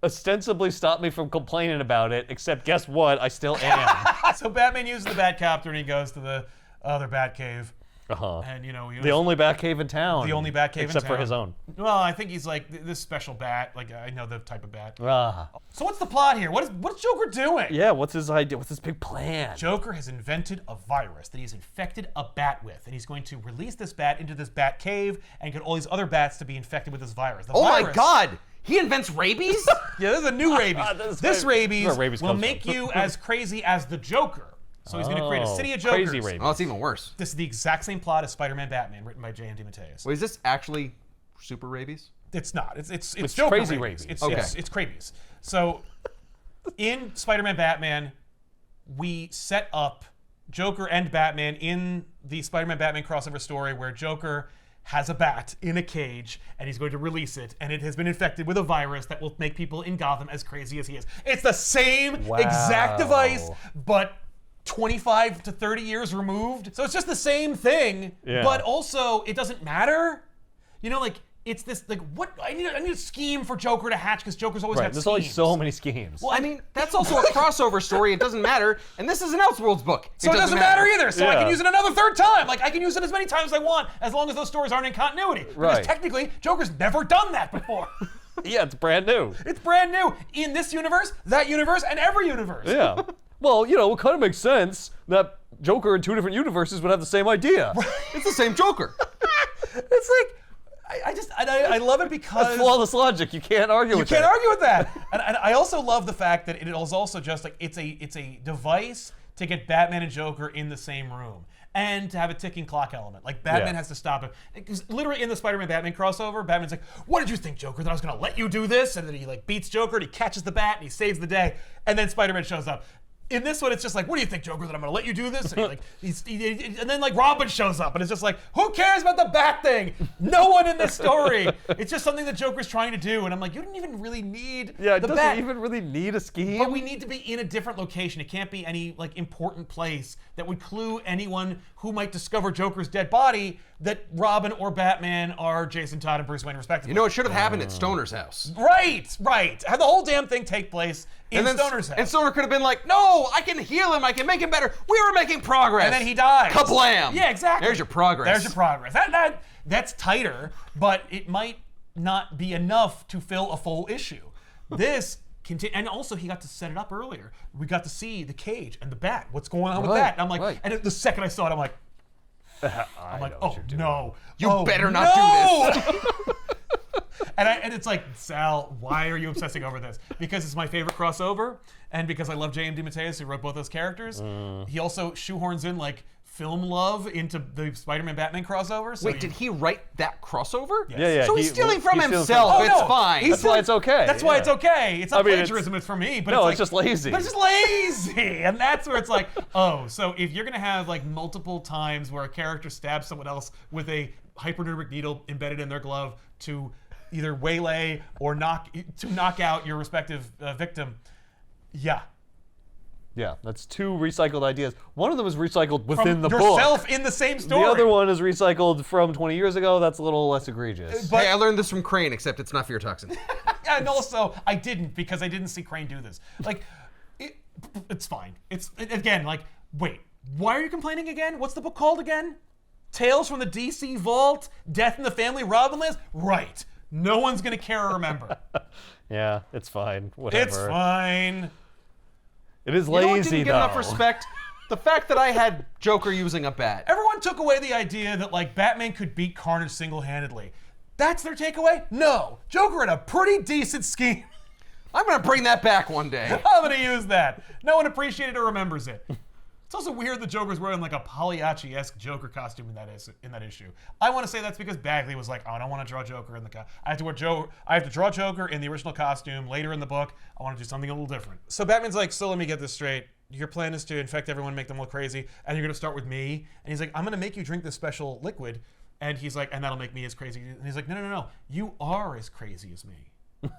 ostensibly stop me from complaining about it, except guess what? I still am. So Batman uses the Batcopter and he goes to the other Batcave. Uh-huh. And the only Batcave in town. The only Batcave in town. Except for his own. Well, I think he's like this special bat. Like I know the type of bat. Ah. So what's the plot here? What's Joker doing? Yeah, what's his idea? What's his big plan? Joker has invented a virus that he's infected a bat with, and he's going to release this bat into this bat cave and get all these other bats to be infected with this virus. My God! He invents rabies? Yeah, this is a new rabies. This rabies will make from. you as crazy as the Joker. So he's going to create a city of Jokers. Crazy rabies. Oh, it's even worse. This is the exact same plot as Spider-Man Batman, written by J.M. DeMatteis. Wait, is this actually super rabies? It's not. It's Joker crazy rabies. rabies. It's crabies. So in Spider-Man Batman, we set up Joker and Batman in the Spider-Man Batman crossover story where Joker has a bat in a cage and he's going to release it, and it has been infected with a virus that will make people in Gotham as crazy as he is. It's the same exact device, but 25 to 30 years removed. So it's just the same thing, but also it doesn't matter. You know, like, it's this, like, what? I need a scheme for Joker to hatch because Joker's always got schemes. There's always so many schemes. Well, I mean, that's also a crossover story. It doesn't matter. And this is an Elseworlds book. So it doesn't matter either. So I can use it another third time. Like, I can use it as many times as I want as long as those stories aren't in continuity. Because technically, Joker's never done that before. Yeah, it's brand new. It's brand new in this universe, that universe, and every universe. Yeah. Well, you know, it kind of makes sense that Joker in two different universes would have the same idea. It's the same Joker. It's like, I love it because that's flawless logic. You can't argue with that. You can't argue with that. And I also love the fact that it is also just like it's a device to get Batman and Joker in the same room and to have a ticking clock element. Like Batman has to stop it. Because literally in the Spider-Man Batman crossover, Batman's like, "What did you think, Joker? That I was gonna let you do this?" And then he like beats Joker and he catches the bat and he saves the day. And then Spider-Man shows up. in this one, it's just like, what do you think, Joker, that I'm going to let you do this? And, like, and then, like, Robin shows up, and it's just like, who cares about the bat thing? No one in this story. It's just something that Joker's trying to do, and I'm like, you didn't even really need the bat. doesn't even really need a scheme. But we need to be in a different location. It can't be any, like, important place that would clue anyone who might discover Joker's dead body that Robin or Batman are Jason Todd and Bruce Wayne, respectively. You know, it should have happened at Stoner's house. Right. Have the whole damn thing take place in Stoner's house. And Stoner could have been like, no, I can heal him. I can make him better. We were making progress. And then he dies. Kablam. Yeah, exactly. There's your progress. That's tighter, but it might not be enough to fill a full issue. This and also he got to set it up earlier. We got to see the cage and the bat. What's going on with that? And I'm like, and the second I saw it, I'm like, oh no, you better not do this. And it's like, Sal, why are you obsessing over this? Because it's my favorite crossover, and because I love J.M. DeMatteis, who wrote both those characters. He also shoehorns in like film love into the Spider-Man Batman crossover. So Wait, did he write that crossover? Yes. Yeah. So he's stealing from himself. It's fine. That's why it's okay. That's why it's okay. It's not plagiarism. It's for me. But it's just lazy. But it's just lazy, and that's where it's like, oh, so if you're gonna have like multiple times where a character stabs someone else with a hypodermic needle embedded in their glove to either waylay or knock out your respective victim, Yeah, that's two recycled ideas. One of them is recycled within the book. Yourself in the same story. The other one is recycled from 20 years ago. That's a little less egregious. But hey, I learned this from Crane, except it's not fear-toxin. And also, I didn't, because I didn't see Crane do this. Like, it's fine. It's, again, like, wait, why are you complaining again? What's the book called again? Tales from the DC Vault? Death in the Family? Robin Lands? Right. No one's going to care or remember. Yeah, it's fine. Whatever. It's fine. It is lazy, lazy, didn't get enough respect. The fact that I had Joker using a bat. Everyone took away the idea that, like, Batman could beat Carnage single-handedly. That's their takeaway? No. Joker had a pretty decent scheme. I'm going to bring that back one day. I'm going to use that. No one appreciated or remembers it. It's also weird that Joker's wearing like a Pagliacci-esque Joker costume in that issue. I want to say that's because Bagley was like, oh, I don't want to draw Joker in the I have to draw Joker in the original costume later in the book. I want to do something a little different. So Batman's like, so let me get this straight. Your plan is to infect everyone, make them look crazy, and you're going to start with me. And he's like, I'm going to make you drink this special liquid. And he's like, and that'll make me as crazy. And he's like, no. You are as crazy as me.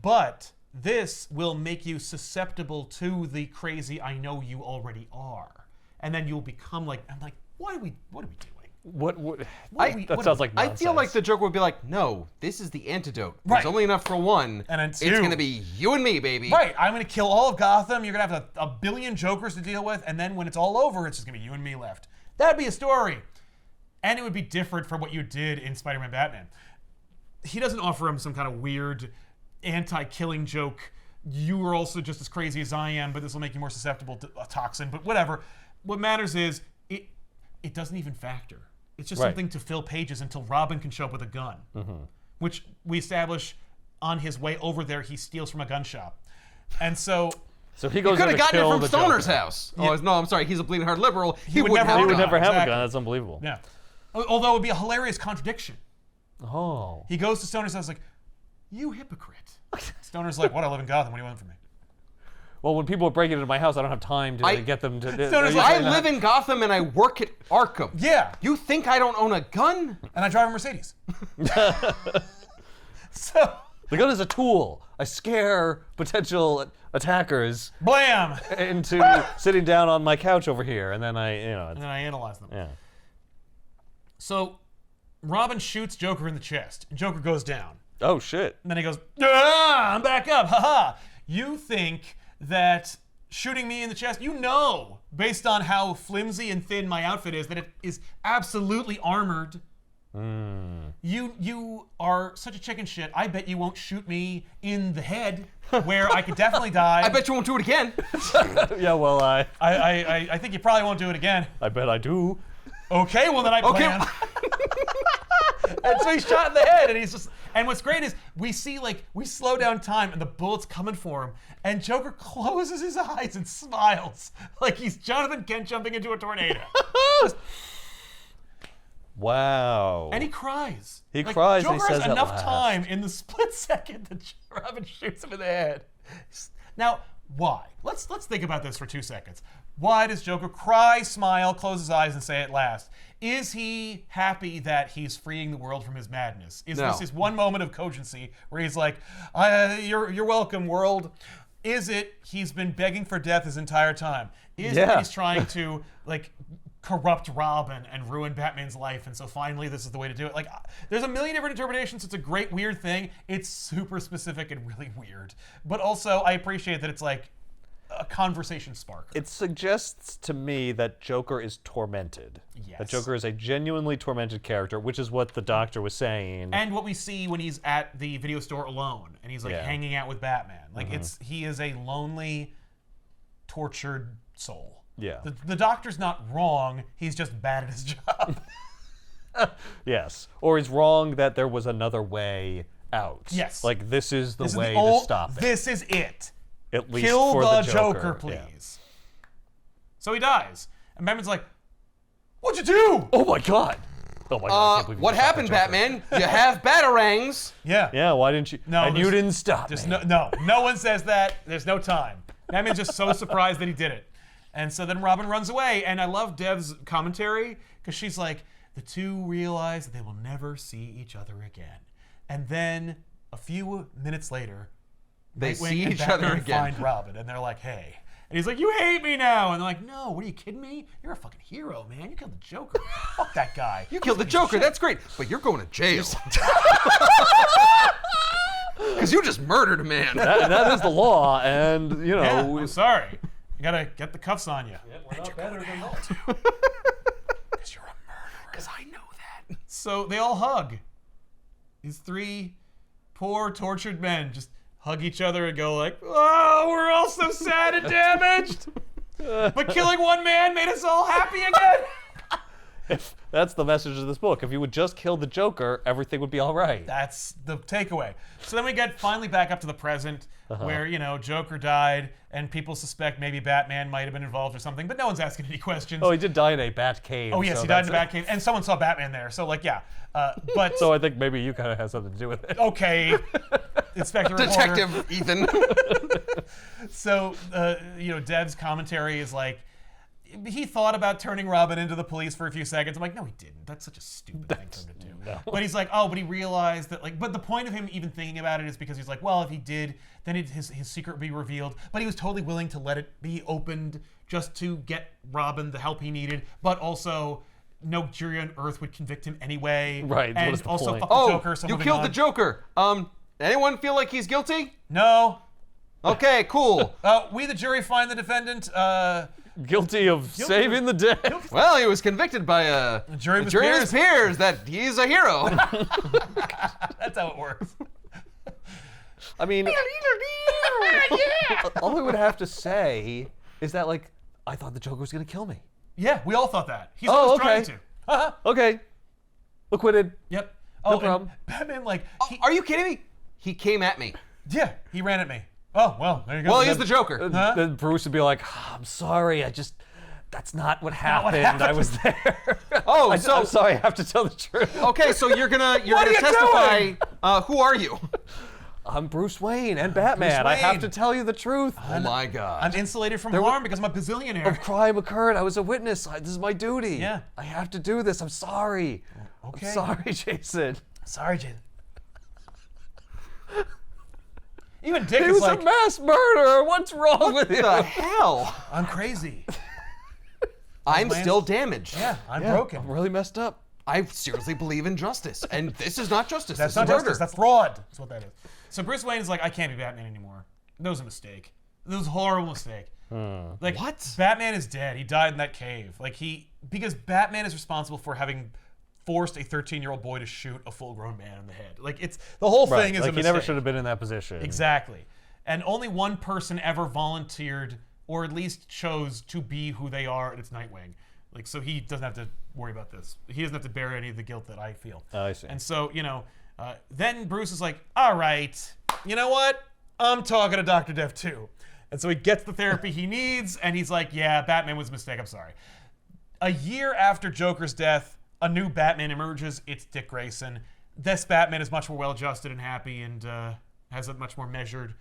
But this will make you susceptible to the crazy I know you already are. And then you'll become like, I'm like, what are we doing? That sounds like nonsense. I feel like the Joker would be like, no, this is the antidote. Right. There's only enough for one. And then it's going to be you and me, baby. Right. I'm going to kill all of Gotham. You're going to have a billion Jokers to deal with. And then when it's all over, it's just going to be you and me left. That'd be a story. And it would be different from what you did in Spider-Man Batman. He doesn't offer him some kind of weird anti-killing joke. You are also just as crazy as I am, but this will make you more susceptible to a toxin. But whatever. What matters is it doesn't even factor. It's just something to fill pages until Robin can show up with a gun, which we establish on his way over there. He steals from a gun shop, and so he goes. Could have gotten it from Stoner's Joker. house. Yeah. Oh no, I'm sorry. He's a bleeding heart liberal. He would never have exactly. a gun. That's unbelievable. Yeah. Although it would be a hilarious contradiction. Oh. He goes to Stoner's house like, you hypocrite. Stoner's like, what? I live in Gotham. What do you want from me? Well, when people are breaking into my house, I don't have time to get them to... Stoner's like, I live in Gotham and I work at Arkham. Yeah. You think I don't own a gun? And I drive a Mercedes. So... The gun is a tool. I scare potential attackers... Blam! ...into sitting down on my couch over here, and then and then I analyze them. Yeah. So, Robin shoots Joker in the chest, and Joker goes down. Oh, shit. And then he goes, I'm back up, haha. You think that shooting me in the chest, based on how flimsy and thin my outfit is, that it is absolutely armored. You are such a chicken shit. I bet you won't shoot me in the head, where I could definitely die. I bet you won't do it again. Yeah, well, I think you probably won't do it again. I bet I do. Okay, well then I plan. And so he's shot in the head, and he's just... And what's great is we slow down time, and the bullet's coming for him, and Joker closes his eyes and smiles like he's Jonathan Kent jumping into a tornado. Wow. And he cries. He cries. Joker and he says has enough last. time in the split second that Robin shoots him in the head. Now, Why? Let's think about this for 2 seconds. Why does Joker cry, smile, close his eyes, and say at last? Is he happy that he's freeing the world from his madness? Is this his one moment of cogency where he's like, you're welcome, world? Is it he's been begging for death his entire time? Is it he's trying to like corrupt Robin and ruin Batman's life, and so finally this is the way to do it? Like, there's a million different interpretations. It's a great weird thing. It's super specific and really weird. But also, I appreciate that it's like a conversation spark. It suggests to me that Joker is tormented. Yes. That Joker is a genuinely tormented character, which is what the Doctor was saying. And what we see when he's at the video store alone and he's like hanging out with Batman. Like he is a lonely, tortured soul. Yeah. The Doctor's not wrong. He's just bad at his job. Yes. Or he's wrong that there was another way out. Yes. Like, this is the way to stop it. This is it. At least Kill for the the Joker, please. Yeah. So he dies. And Batman's like, what'd you do? Oh my god. Oh my god. I can't believe you What shot happened, the Joker. Batman? You have batarangs. Yeah. Yeah, why didn't you? No, and you didn't stop me. No one says that. There's no time. Batman's just so surprised that he did it. And so then Robin runs away. And I love Dev's commentary because she's like, the two realize that they will never see each other again. And then a few minutes later, They Nightwing see and each Batman other again. find Robin, and they're like, hey. And he's like, you hate me now. And they're like, no, what are you kidding me? You're a fucking hero, man. You killed the Joker. Fuck that guy. You killed the Joker. That's great. But you're going to jail. Because you just murdered a man. That is the law, and, you know... Yeah, I'm sorry. You gotta get the cuffs on you. Yeah, we're not better than that. Because you're a murderer. Because I know that. So they all hug. These three poor, tortured men just hug each other and go like, oh, we're all so sad and damaged. But killing one man made us all happy again. If that's the message of this book. If you would just kill the Joker, everything would be all right. That's the takeaway. So then we get finally back up to the present where, you know, Joker died and people suspect maybe Batman might have been involved or something, but no one's asking any questions. Oh, he did die in a bat cave. Oh, yes, so he died in the Batcave, and someone saw Batman there. So, like, yeah. But So I think maybe you kind of have something to do with it. okay, Inspector Reporter. Detective Ethan. So, you know, Dev's commentary is like, he thought about turning Robin into the police for a few seconds. I'm like, no, he didn't. That's such a stupid thing for him to do. No. But he's like, oh, but he realized that, like, but the point of him even thinking about it is because he's like, well, if he did, then his secret would be revealed. But he was totally willing to let it be opened just to get Robin the help he needed. But also, no jury on Earth would convict him anyway. Right, what And is the also, point? fuck the Joker. So you moving killed on. the Joker. Anyone feel like he's guilty? No. Okay, cool. We, the jury, find the defendant. Guilty of saving the day. Well, he was convicted by a jury of his his peers that he's a hero. That's how it works. I mean, all I would have to say is that, like, I thought the Joker was going to kill me. Yeah, we all thought that. He's Oh, always okay. trying to. Okay. Acquitted. Yep. No Oh, problem. and Batman, like, Are you kidding me? He came at me. yeah, he ran at me. Oh, well, there you go. Well, he's the Joker. Huh? Then Bruce would be like, oh, I'm sorry, that's not what what happened. happened. I was there. Oh, I'm so sorry, I have to tell the truth. okay, so you're gonna are you testify. doing? Who are you? I'm Bruce Wayne and Batman. I have Wayne. to tell you the truth. Oh my God. I'm insulated from harm because I'm a A bazillionaire. crime occurred. I was a witness. This is my duty. Yeah. I have to do this. I'm sorry. Okay. I'm sorry, Jason. Sorry, Jason. Even Dick He is was like, a mass murderer. What's wrong with you? What the hell? I'm crazy. I'm man. still damaged. Yeah, I'm Yeah, broken. I'm really messed up. I seriously believe in justice, and this is not justice. That's this not is murder. justice. That's fraud. That's what that is. So Bruce Wayne is like, I can't be Batman anymore. That was a mistake. That was a horrible mistake. Like, What? Batman is dead. He died in that cave. Like, because Batman is responsible for having forced a 13-year-old boy to shoot a full-grown man in the head. Like, it's the whole thing is like a he mistake. never should have been in that position. Exactly. And only one person ever volunteered, or at least chose to be who they are, and it's Nightwing. Like, so he doesn't have to worry about this. He doesn't have to bear any of the guilt that I feel. I see. And so, you know, then Bruce is like, all right, you know what? I'm talking to Dr. Death too. And so he gets the therapy he needs, and he's like, yeah, Batman was a mistake, I'm sorry. A year after Joker's death, a new Batman emerges. It's Dick Grayson. This Batman is much more well-adjusted and happy and has a much more measured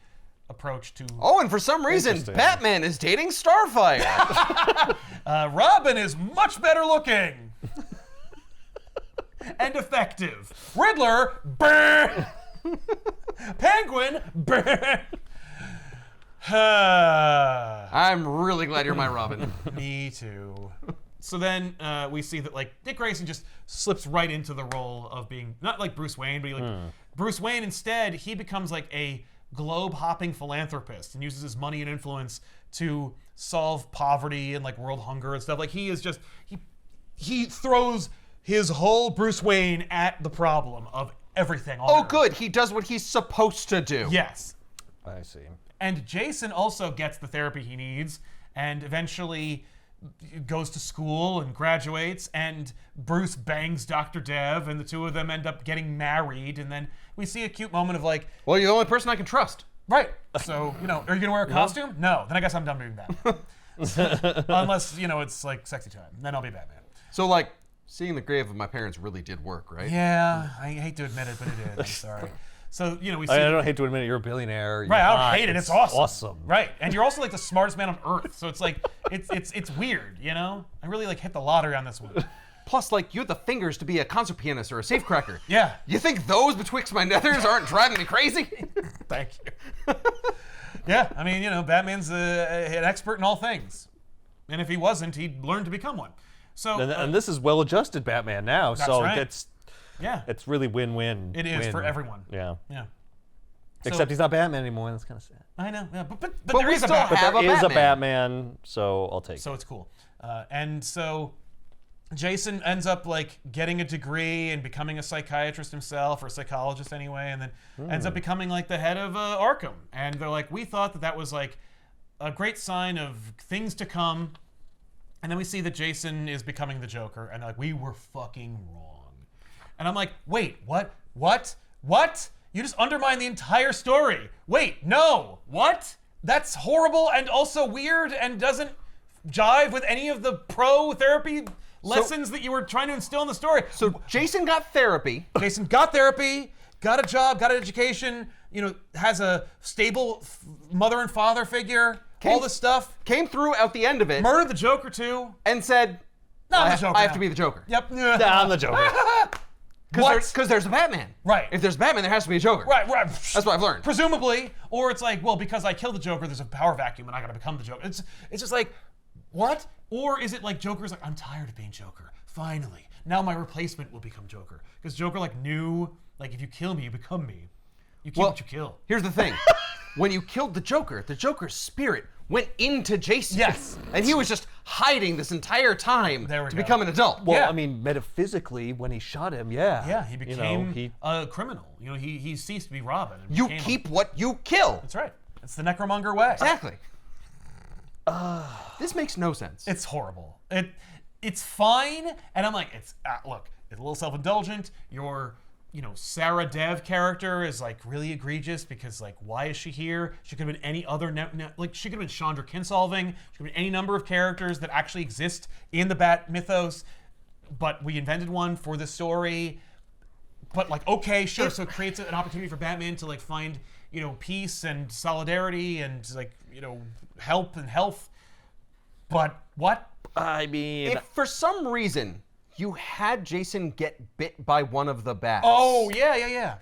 approach to. Oh, and for some reason, Batman is dating Starfire. Robin is much better looking and effective. Riddler, burn. Penguin, burn. I'm really glad you're my Robin. Me too. So then we see that like Dick Grayson just slips right into the role of being not like Bruce Wayne, but Bruce Wayne instead he becomes like a globe-hopping philanthropist and uses his money and influence to solve poverty and like world hunger and stuff. Like he is just he throws his whole Bruce Wayne at the problem of everything. Oh, good. He does what he's supposed to do. Yes. I see. And Jason also gets the therapy he needs and eventually goes to school and graduates, and Bruce bangs Dr. Dev, and the two of them end up getting married, and then we see a cute moment of like... Well, you're the only person I can trust. Right. So, you know, are you going to wear a costume? No. Then I guess I'm done doing that. Unless, you know, it's like sexy time. Then I'll be Batman. So, like, seeing the grave of my parents really did work, right? Yeah. I hate to admit it, but it did. I'm sorry. So, you know, we see... I don't hate to admit it, you're a billionaire. Right, I don't hate it. It's awesome. Awesome. Right. And you're also like the smartest man on earth. So it's like, it's weird, you know? I really like hit the lottery on this one. Plus, like, you have the fingers to be a concert pianist or a safecracker. Yeah. You think those betwixt my nethers aren't driving me crazy? Thank you. Yeah, I mean, you know, Batman's an expert in all things. And if he wasn't, he'd learn to become one. So, and this is well-adjusted Batman now, so right. it's really win-win. It is win. for everyone. Yeah. Yeah. Except he's not Batman anymore, and that's kind of sad. I know, yeah, but we there is a still Batman. have There is a Batman. Batman, so I'll take it. So it's cool. And so Jason ends up like getting a degree and becoming a psychiatrist himself, or a psychologist anyway, and then ends up becoming like the head of Arkham. And they're like, we thought that was like a great sign of things to come. And then we see that Jason is becoming the Joker, and they're like, we were fucking wrong. And I'm like, wait, what? You just undermined the entire story. Wait, no, what? That's horrible and also weird and doesn't jive with any of the pro-therapy lessons that you were trying to instill in the story. So Jason got therapy. Jason got therapy, got a job, got an education, you know, has a stable mother and father figure, all this stuff. Came through at the end of it. Murdered the Joker too. And said, No, I I'm the Joker have now. to be the Joker. Yep. I'm the Joker. Because there's a Batman. Right. If there's Batman, there has to be a Joker. Right. That's what I've learned. Presumably, or it's like, well, because I killed the Joker, there's a power vacuum and I gotta become the Joker. It's just like, what? Or is it like Joker's like, I'm tired of being Joker. Finally. Now my replacement will become Joker. Because Joker like knew, like if you kill me, you become me. You kill what you kill. Here's the thing. When you killed the Joker's spirit went into Jason. Yes. And he was just hiding this entire time to become an adult. Well, I mean, metaphysically, when he shot him, Yeah, he became a criminal. You know, he ceased to be Robin. And you keep what you kill. That's right. It's the necromonger way. Exactly. This makes no sense. It's horrible. It's fine, and I'm like, look, it's a little self-indulgent. Your, you know, Sarah Dev character is like really egregious because like, why is she here? She could have been any other, like she could have been Chandra Kinsolving. She could have been any number of characters that actually exist in the Bat mythos, but we invented one for the story. But like, okay, sure. So it creates an opportunity for Batman to like find, you know, peace and solidarity and like, you know, help and health. But what? I mean, if for some reason you had Jason get bit by one of the bats. Oh, yeah.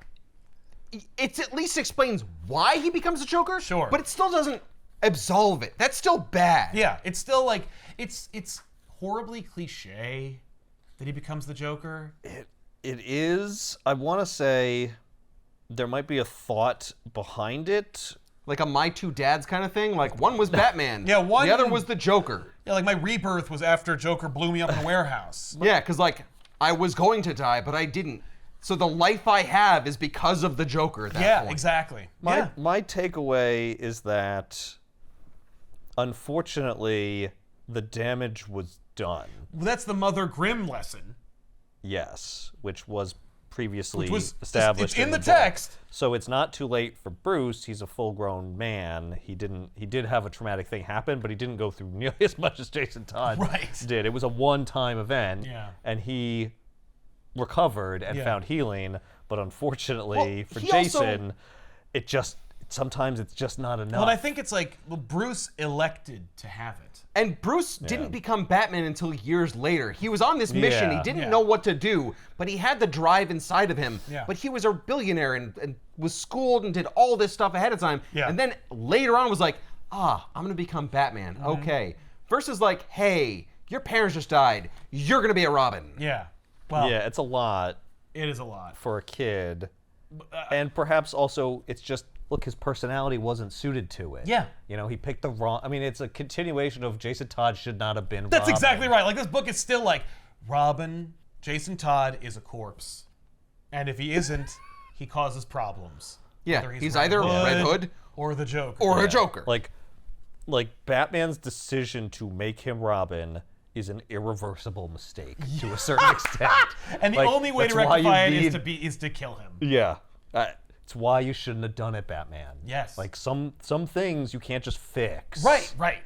It at least explains why he becomes a Joker. Sure. But it still doesn't absolve it. That's still bad. Yeah, it's still like, it's horribly cliche that he becomes the Joker. It is. I want to say there might be a thought behind it. Like a My Two Dads kind of thing? Like one was Batman. Yeah, one... The other was the Joker. Yeah, like my rebirth was after Joker blew me up in a warehouse. Yeah, because like I was going to die, but I didn't. So the life I have is because of the Joker at that point. Exactly. My takeaway is that, unfortunately, the damage was done. Well, that's the Mother Grimm lesson. Yes, which was previously was established it's in the book. text. So it's not too late for Bruce. He's a full-grown man. He did have a traumatic thing happen, but he didn't go through nearly as much as Jason Todd did. It was a one-time event, and he recovered and found healing. But unfortunately for Jason, it just sometimes it's just not enough. Well, and I think it's like Bruce elected to have it. And Bruce didn't become Batman until years later. He was on this mission. He didn't know what to do, but he had the drive inside of him. Yeah. But he was a billionaire and was schooled and did all this stuff ahead of time. Yeah. And then later on was like, I'm going to become Batman. Okay. Versus like, hey, your parents just died. You're going to be a Robin. Yeah. Well, yeah, it's a lot. It is a lot. For a kid. And perhaps also it's just, look, his personality wasn't suited to it. Yeah. You know, he picked the wrong... I mean, it's a continuation of Jason Todd should not have been That's Robin. exactly right. Like, this book is still like, Robin, Jason Todd is a corpse. And if he isn't, he causes problems. Yeah, Whether he's either Red Hood or the Joker. or a Joker. Like Batman's decision to make him Robin is an irreversible mistake to a certain extent. And the only way to rectify it is to kill him. Yeah. It's why you shouldn't have done it, Batman. Yes. Like some things you can't just fix. Right.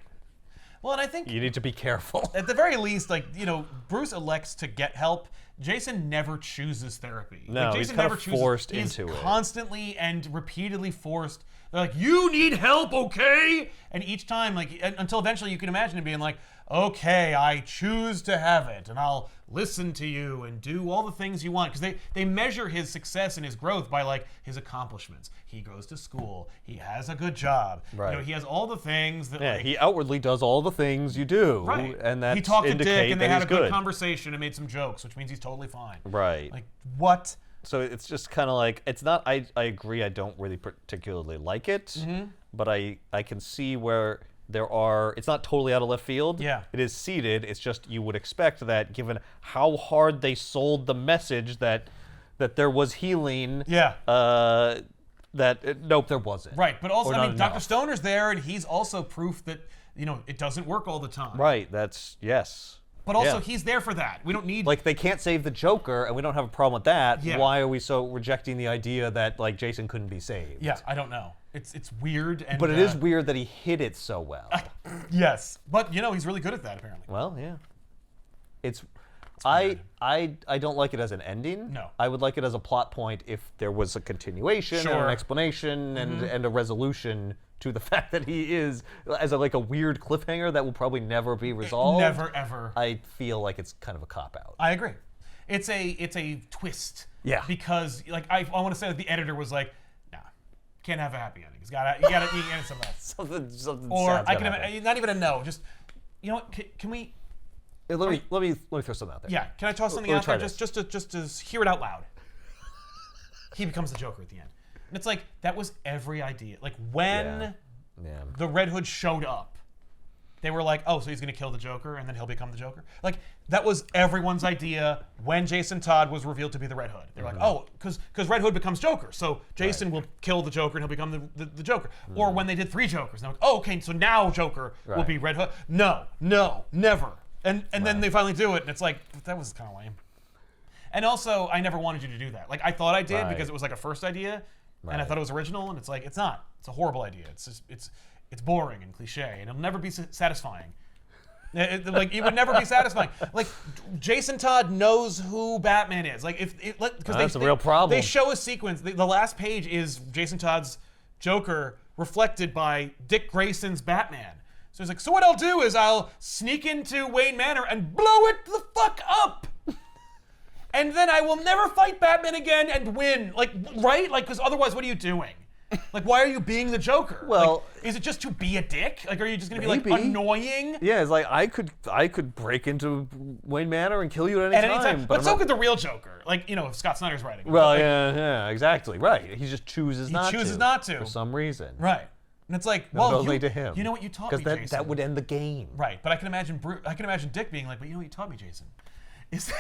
Well, and I think you need to be careful. At the very least, like, you know, Bruce elects to get help. Jason never chooses therapy. No, like, Jason he's kind never of forced chooses, into it. He's constantly and repeatedly forced. They're like, you need help, okay? And each time, like, until eventually you can imagine him being like, okay, I choose to have it, and I'll listen to you and do all the things you want. Because they measure his success and his growth by, like, his accomplishments. He goes to school. He has a good job. Right. You know, he has all the things that, like, he outwardly does all the things you do. right. And that he talked to Dick, and they had a good good conversation and made some jokes, which means he's totally fine. Right. Like, what? So it's just kind of like, it's not, I agree, I don't really particularly like it, but I can see where it's not totally out of left field. Yeah. It is seeded. It's just you would expect that given how hard they sold the message that there was healing. Yeah. Nope, there wasn't. Right, but also, Or I not mean, Dr. enough. Stoner's there, and he's also proof that, you know, it doesn't work all the time. Right, yes. But also, Yeah. he's there for that. We don't need... Like, they can't save the Joker, and we don't have a problem with that. Yeah. Why are we so rejecting the idea that, like, Jason couldn't be saved? Yeah, I don't know. It's weird, and... But it is weird that he hid it so well. Yes. But, you know, he's really good at that, apparently. Well, yeah. I don't like it as an ending. No. I would like it as a plot point if there was a continuation and Sure. an explanation and a resolution to the fact that he is as a weird cliffhanger that will probably never be resolved. Never, ever. I feel like it's kind of a cop-out. I agree. It's a twist. Yeah. Because, like, I want to say that the editor was like, nah, can't have a happy ending. You gotta end it something else. Something Or sad's I gonna can happen. not even a no. Just, you know what? Can we? Let me throw something out there. Yeah. Can I toss something Let me out there try just to hear it out loud? He becomes the Joker at the end, and it's like that was every idea. Like when Yeah. the Red Hood showed up, they were like, oh, so he's gonna kill the Joker and then he'll become the Joker. Like that was everyone's idea when Jason Todd was revealed to be the Red Hood. They were like, oh, because Red Hood becomes Joker, so Jason will kill the Joker and he'll become the Joker. Or when they did 3 Jokers, they're like, oh, okay, so now Joker will be Red Hood. No, never. And then they finally do it, and it's like, that was kind of lame. And also, I never wanted you to do that. Like, I thought I did because it was like a first idea, and I thought it was original, and it's like, it's not. It's a horrible idea. It's just, it's boring and cliche, and it'll never be satisfying. Like, it would never be satisfying. Like, Jason Todd knows who Batman is. Like, because that's a real problem. They show a sequence. The last page is Jason Todd's Joker reflected by Dick Grayson's Batman. So he's like, so what I'll do is I'll sneak into Wayne Manor and blow it the fuck up. And then I will never fight Batman again and win. Like, right? Like, because otherwise, what are you doing? Like, why are you being the Joker? Well, like, is it just to be a dick? Like, are you just gonna be like maybe. annoying? Yeah, it's like I could break into Wayne Manor and kill you at any time. But so could the real Joker. Like, you know, if Scott Snyder's writing. Well, like, yeah, exactly. Right. He just chooses not to. He chooses not to. For some reason. Right. And it's like, Not well, only to him. You know what you taught me, Because Jason. that would end the game. Right. But I can imagine Dick being like, but you know what you taught me, Jason? Is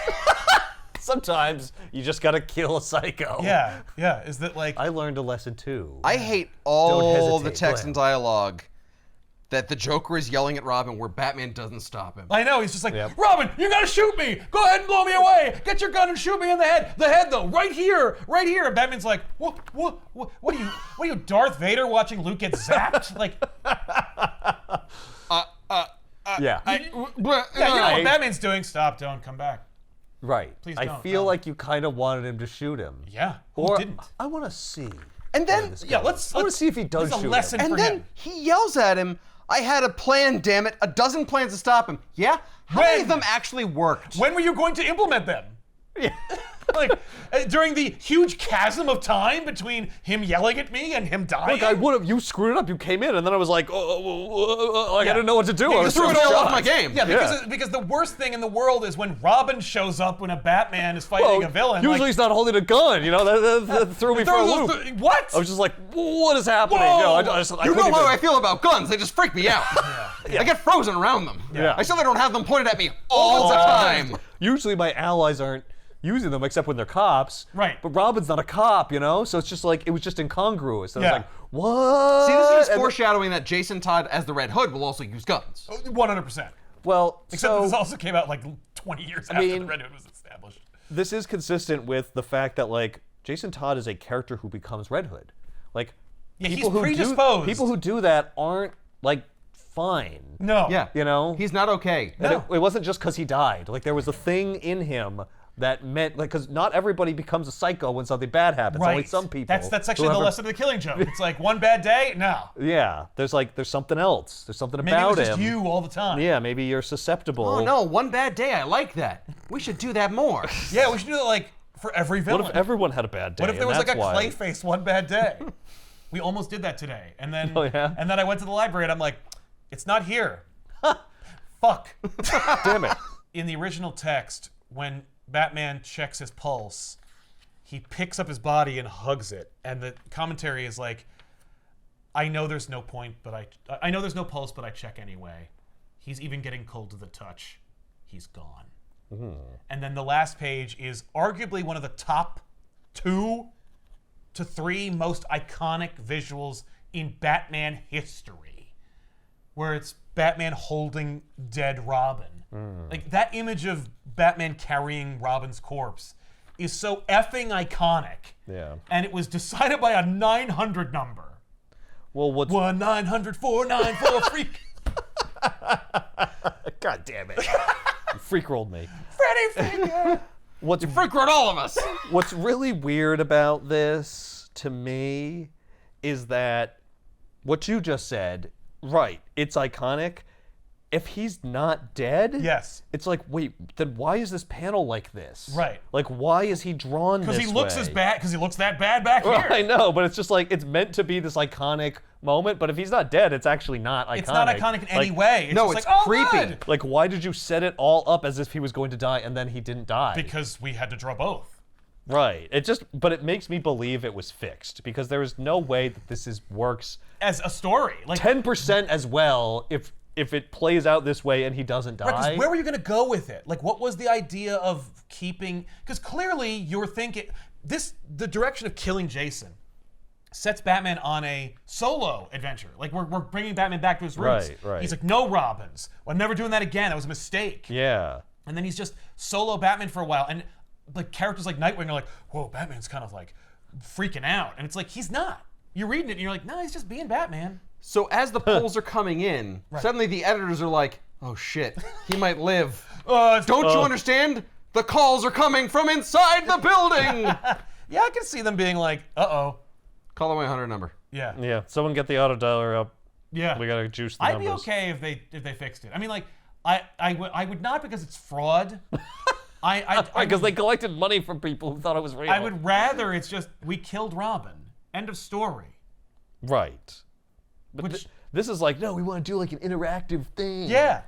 Sometimes you just gotta kill a psycho. Yeah. Is that like... I learned a lesson too. I hate all the hesitate, text go and dialogue that the Joker is yelling at Robin where Batman doesn't stop him. I know, he's just like, Robin, you gotta shoot me! Go ahead and blow me away! Get your gun and shoot me in the head! The head though, right here! And Batman's like, what are you, Darth Vader watching Luke get zapped? Like, Yeah. you know what Batman's doing? Stop, don't, come back. Right. Please I don't, feel no. like you kind of wanted him to shoot him. Yeah, who Or didn't? I want to see. And then, yeah, let's see if he does shoot a lesson him. for and then him. he yells at him, I had a plan, damn it, a dozen plans to stop him. Yeah? How many of them actually worked? When were you going to implement them? Yeah. Like, during the huge chasm of time between him yelling at me and him dying? Look, I would have. You screwed it up. You came in, and then I was like, I didn't know what to do. Yeah, I you was threw it so all off shocked. my game. Yeah, because the worst thing in the world is when Robin shows up when a Batman is fighting a villain. Usually he's not holding a gun. You know, that threw me for a loop. What? I was just like, what is happening? Whoa! I You know couldn't how even- I feel about guns. They just freak me out. I get frozen around them. Yeah. I still don't have them pointed at me all the time. Usually my allies aren't using them except when they're cops. Right. But Robin's not a cop, you know? So it's just like, it was just incongruous. And I Yeah. was like, what? See, this is just And foreshadowing that Jason Todd, as the Red Hood, will also use guns. 100%. well, Except so this also came out like 20 years after the Red Hood was established. this is consistent with the fact that, like, Jason Todd is a character who becomes Red Hood. Like, Yeah, people he's predisposed. people who do that aren't, like, fine. No. Yeah. You know? He's not okay. And it wasn't just because he died. Like, there was a thing in him that meant, like, because not everybody becomes a psycho when something bad happens. Right. Only some people. That's actually the lesson of the Killing Joke. It's like one bad day, no. Yeah, there's something else. There's something Maybe it about was just him. you all the time. Yeah, maybe you're susceptible. Oh no, one bad day. I like that. We should do that more. Yeah, we should do that like for every villain. What if everyone had a bad day? What if there and was like a that's why- Clayface one bad day? We almost did that today, and then Oh, yeah? and then I went to the library and I'm like, it's not here. Fuck. Damn it. In the original text, when Batman checks his pulse, he picks up his body and hugs it, and the commentary is like, I know there's no point, but I know there's no pulse, but I check anyway. He's even getting cold to the touch. He's gone. And then the last page is arguably one of the top 2 to 3 most iconic visuals in Batman history, where it's Batman holding dead Robin. Like, that image of Batman carrying Robin's corpse is so effing iconic. Yeah. And it was decided by a 900 number. Well, what's 1-900-494 freak. God damn it. You freak rolled me. Freddy Finger. What's Freak wrote all of us. What's really weird about this to me is that what you just said, right, it's iconic. If he's not dead, Yes. it's like, wait, then why is this panel like this? Right. Like, why is he drawn this way? Because he looks as bad, because he looks that bad back here. I know, but it's just like, it's meant to be this iconic moment, but if he's not dead, it's actually not iconic. It's not iconic in any Like, way. It's no, just it's like, oh, creepy. good. Like, why did you set it all up as if he was going to die and then he didn't die? Because we had to draw both. Right. But it makes me believe it was fixed because there is no way that this works As a story. Like, 10% as well if it plays out this way and he doesn't die. right, 'cause where were you going to go with it? Like, what was the idea of keeping... Because clearly you're thinking... The direction of killing Jason sets Batman on a solo adventure. Like, we're bringing Batman back to his roots. Right. He's like, no Robins. I'm never doing that again. That was a mistake. Yeah. And then he's just solo Batman for a while. And like characters like Nightwing are like, whoa, Batman's kind of like freaking out. And it's like, he's not. You're reading it and you're like, no, he's just being Batman. So as the polls are coming in, suddenly the editors are like, oh shit, he might live. Don't you understand? The calls are coming from inside the building. Yeah, I can see them being like, uh-oh. Call the 100 number. Yeah. Yeah. Someone get the auto dialer up. Yeah. We gotta juice the I'd numbers. be okay if they fixed it. I mean, like, I would not because it's fraud. Because they collected money from people who thought it was real. I would rather it's just, we killed Robin. End of story. Right. But Which- this is like, no, we want to do like an interactive thing. Yeah.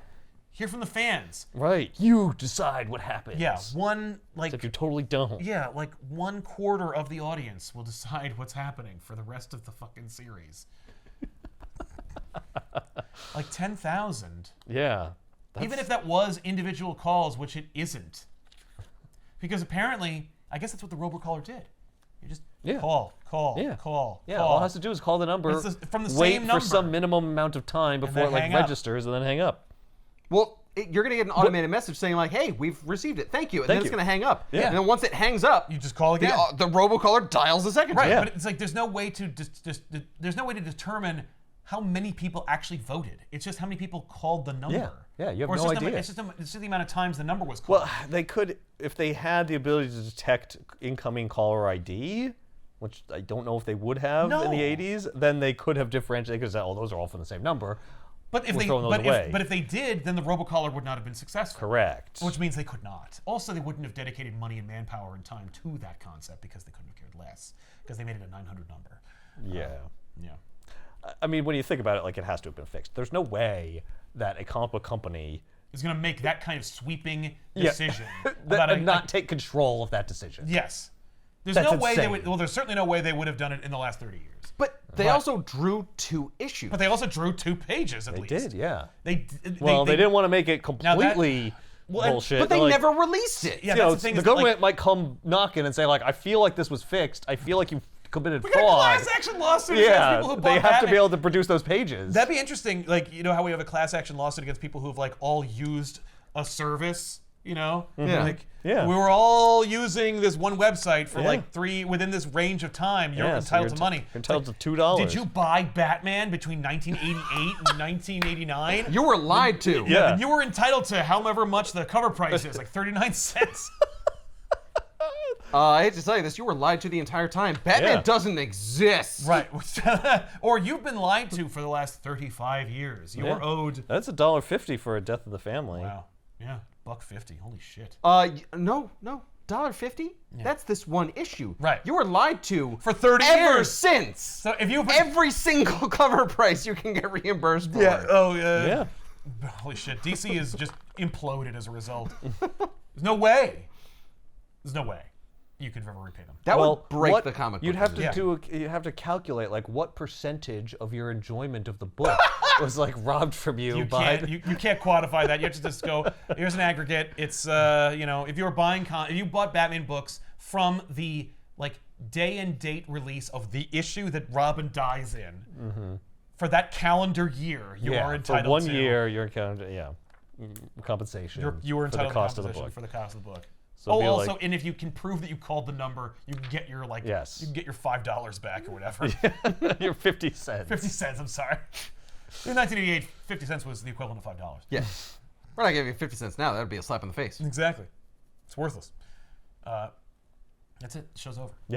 Hear from the fans. Right. You decide what happens. Yeah. One, like, Except you totally don't. yeah, like 1/4 of the audience will decide what's happening for the rest of the fucking series. Like 10,000. Yeah. Even if that was individual calls, which it isn't. Because apparently, I guess that's what the robocaller did. You just Yeah. call, Yeah. call. all it has to do is call the number, It's from the wait same for number. some minimum amount of time before then it like hang up. registers and then hang up. Well, you're going to get an automated message saying like, hey, we've received it. Thank you. And then Thank it's you. going to hang up. Yeah. And then once it hangs up, You just call again. the robocaller dials the second Right, time. but it's like there's no way to there's no way to determine how many people actually voted. It's just how many people called the number. Yeah, you have Or it's no just idea. It's just the amount of times the number was called. Well, they could, if they had the ability to detect incoming caller ID, which I don't know if they would have in the 80s, then they could have differentiated because those are all from the same number. But if they did, then the robocollar would not have been successful. Correct. Which means they could not. Also, they wouldn't have dedicated money and manpower and time to that concept because they couldn't have cared less because they made it a 900 number. Yeah. Yeah. I mean, when you think about it, like, it has to have been fixed. There's no way that a comic book company is going to make that kind of sweeping decision and not take control of that decision. Yes. There's no way they would. Well, there's certainly no way they would have done it in the last 30 years. But they also drew 2 issues. But they also drew 2 pages at least. They did, yeah. They didn't want to make it completely bullshit. But they never released it. Yeah, that's the thing. The government might come knocking and say, like, I feel like this was fixed. I feel like you've committed fraud. Class action lawsuits. Yeah, people who they have to be able to produce those pages. That'd be interesting. Like, you know how we have a class action lawsuit against people who've like all used a service. You know, like we were all using this one website for like 3 within this range of time. You're entitled to money. You're entitled to $2. Did you buy Batman between 1988 and 1989? You were lied to. Yeah, and you were entitled to however much the cover price is, like 39 cents. I hate to tell you this, you were lied to the entire time. Batman doesn't exist. Right. Or you've been lied to for the last 35 years. You were owed. That's $1.50 for a Death of the Family. Wow. Yeah. $1.50. Holy shit. No. $1.50? Yeah. That's this one issue. Right. You were lied to for 30 years. Ever since. So if you every single cover price you can get reimbursed for. Yeah. Oh yeah. Holy shit. DC is just imploded as a result. There's no way. There's no way you could ever repay them. That would break the comic book. You'd have to you have to calculate like what percentage of your enjoyment of the book was like robbed from you. You can't quantify that. You have to just go. Here's an aggregate. It's if you were buying if you bought Batman books from the like day and date release of the issue that Robin dies in for that calendar year, you are entitled for 1 to year. You're compensation. You were entitled for the cost to of the book. For the cost of the book. So also, and if you can prove that you called the number, you can get your you can get your $5 back or whatever. Your 50 cents. 50 cents. I'm sorry. In 1988, 50 cents was the equivalent of $5. Yeah. We're not giving you 50 cents now. That would be a slap in the face. Exactly. It's worthless. That's it. The show's over. Yeah.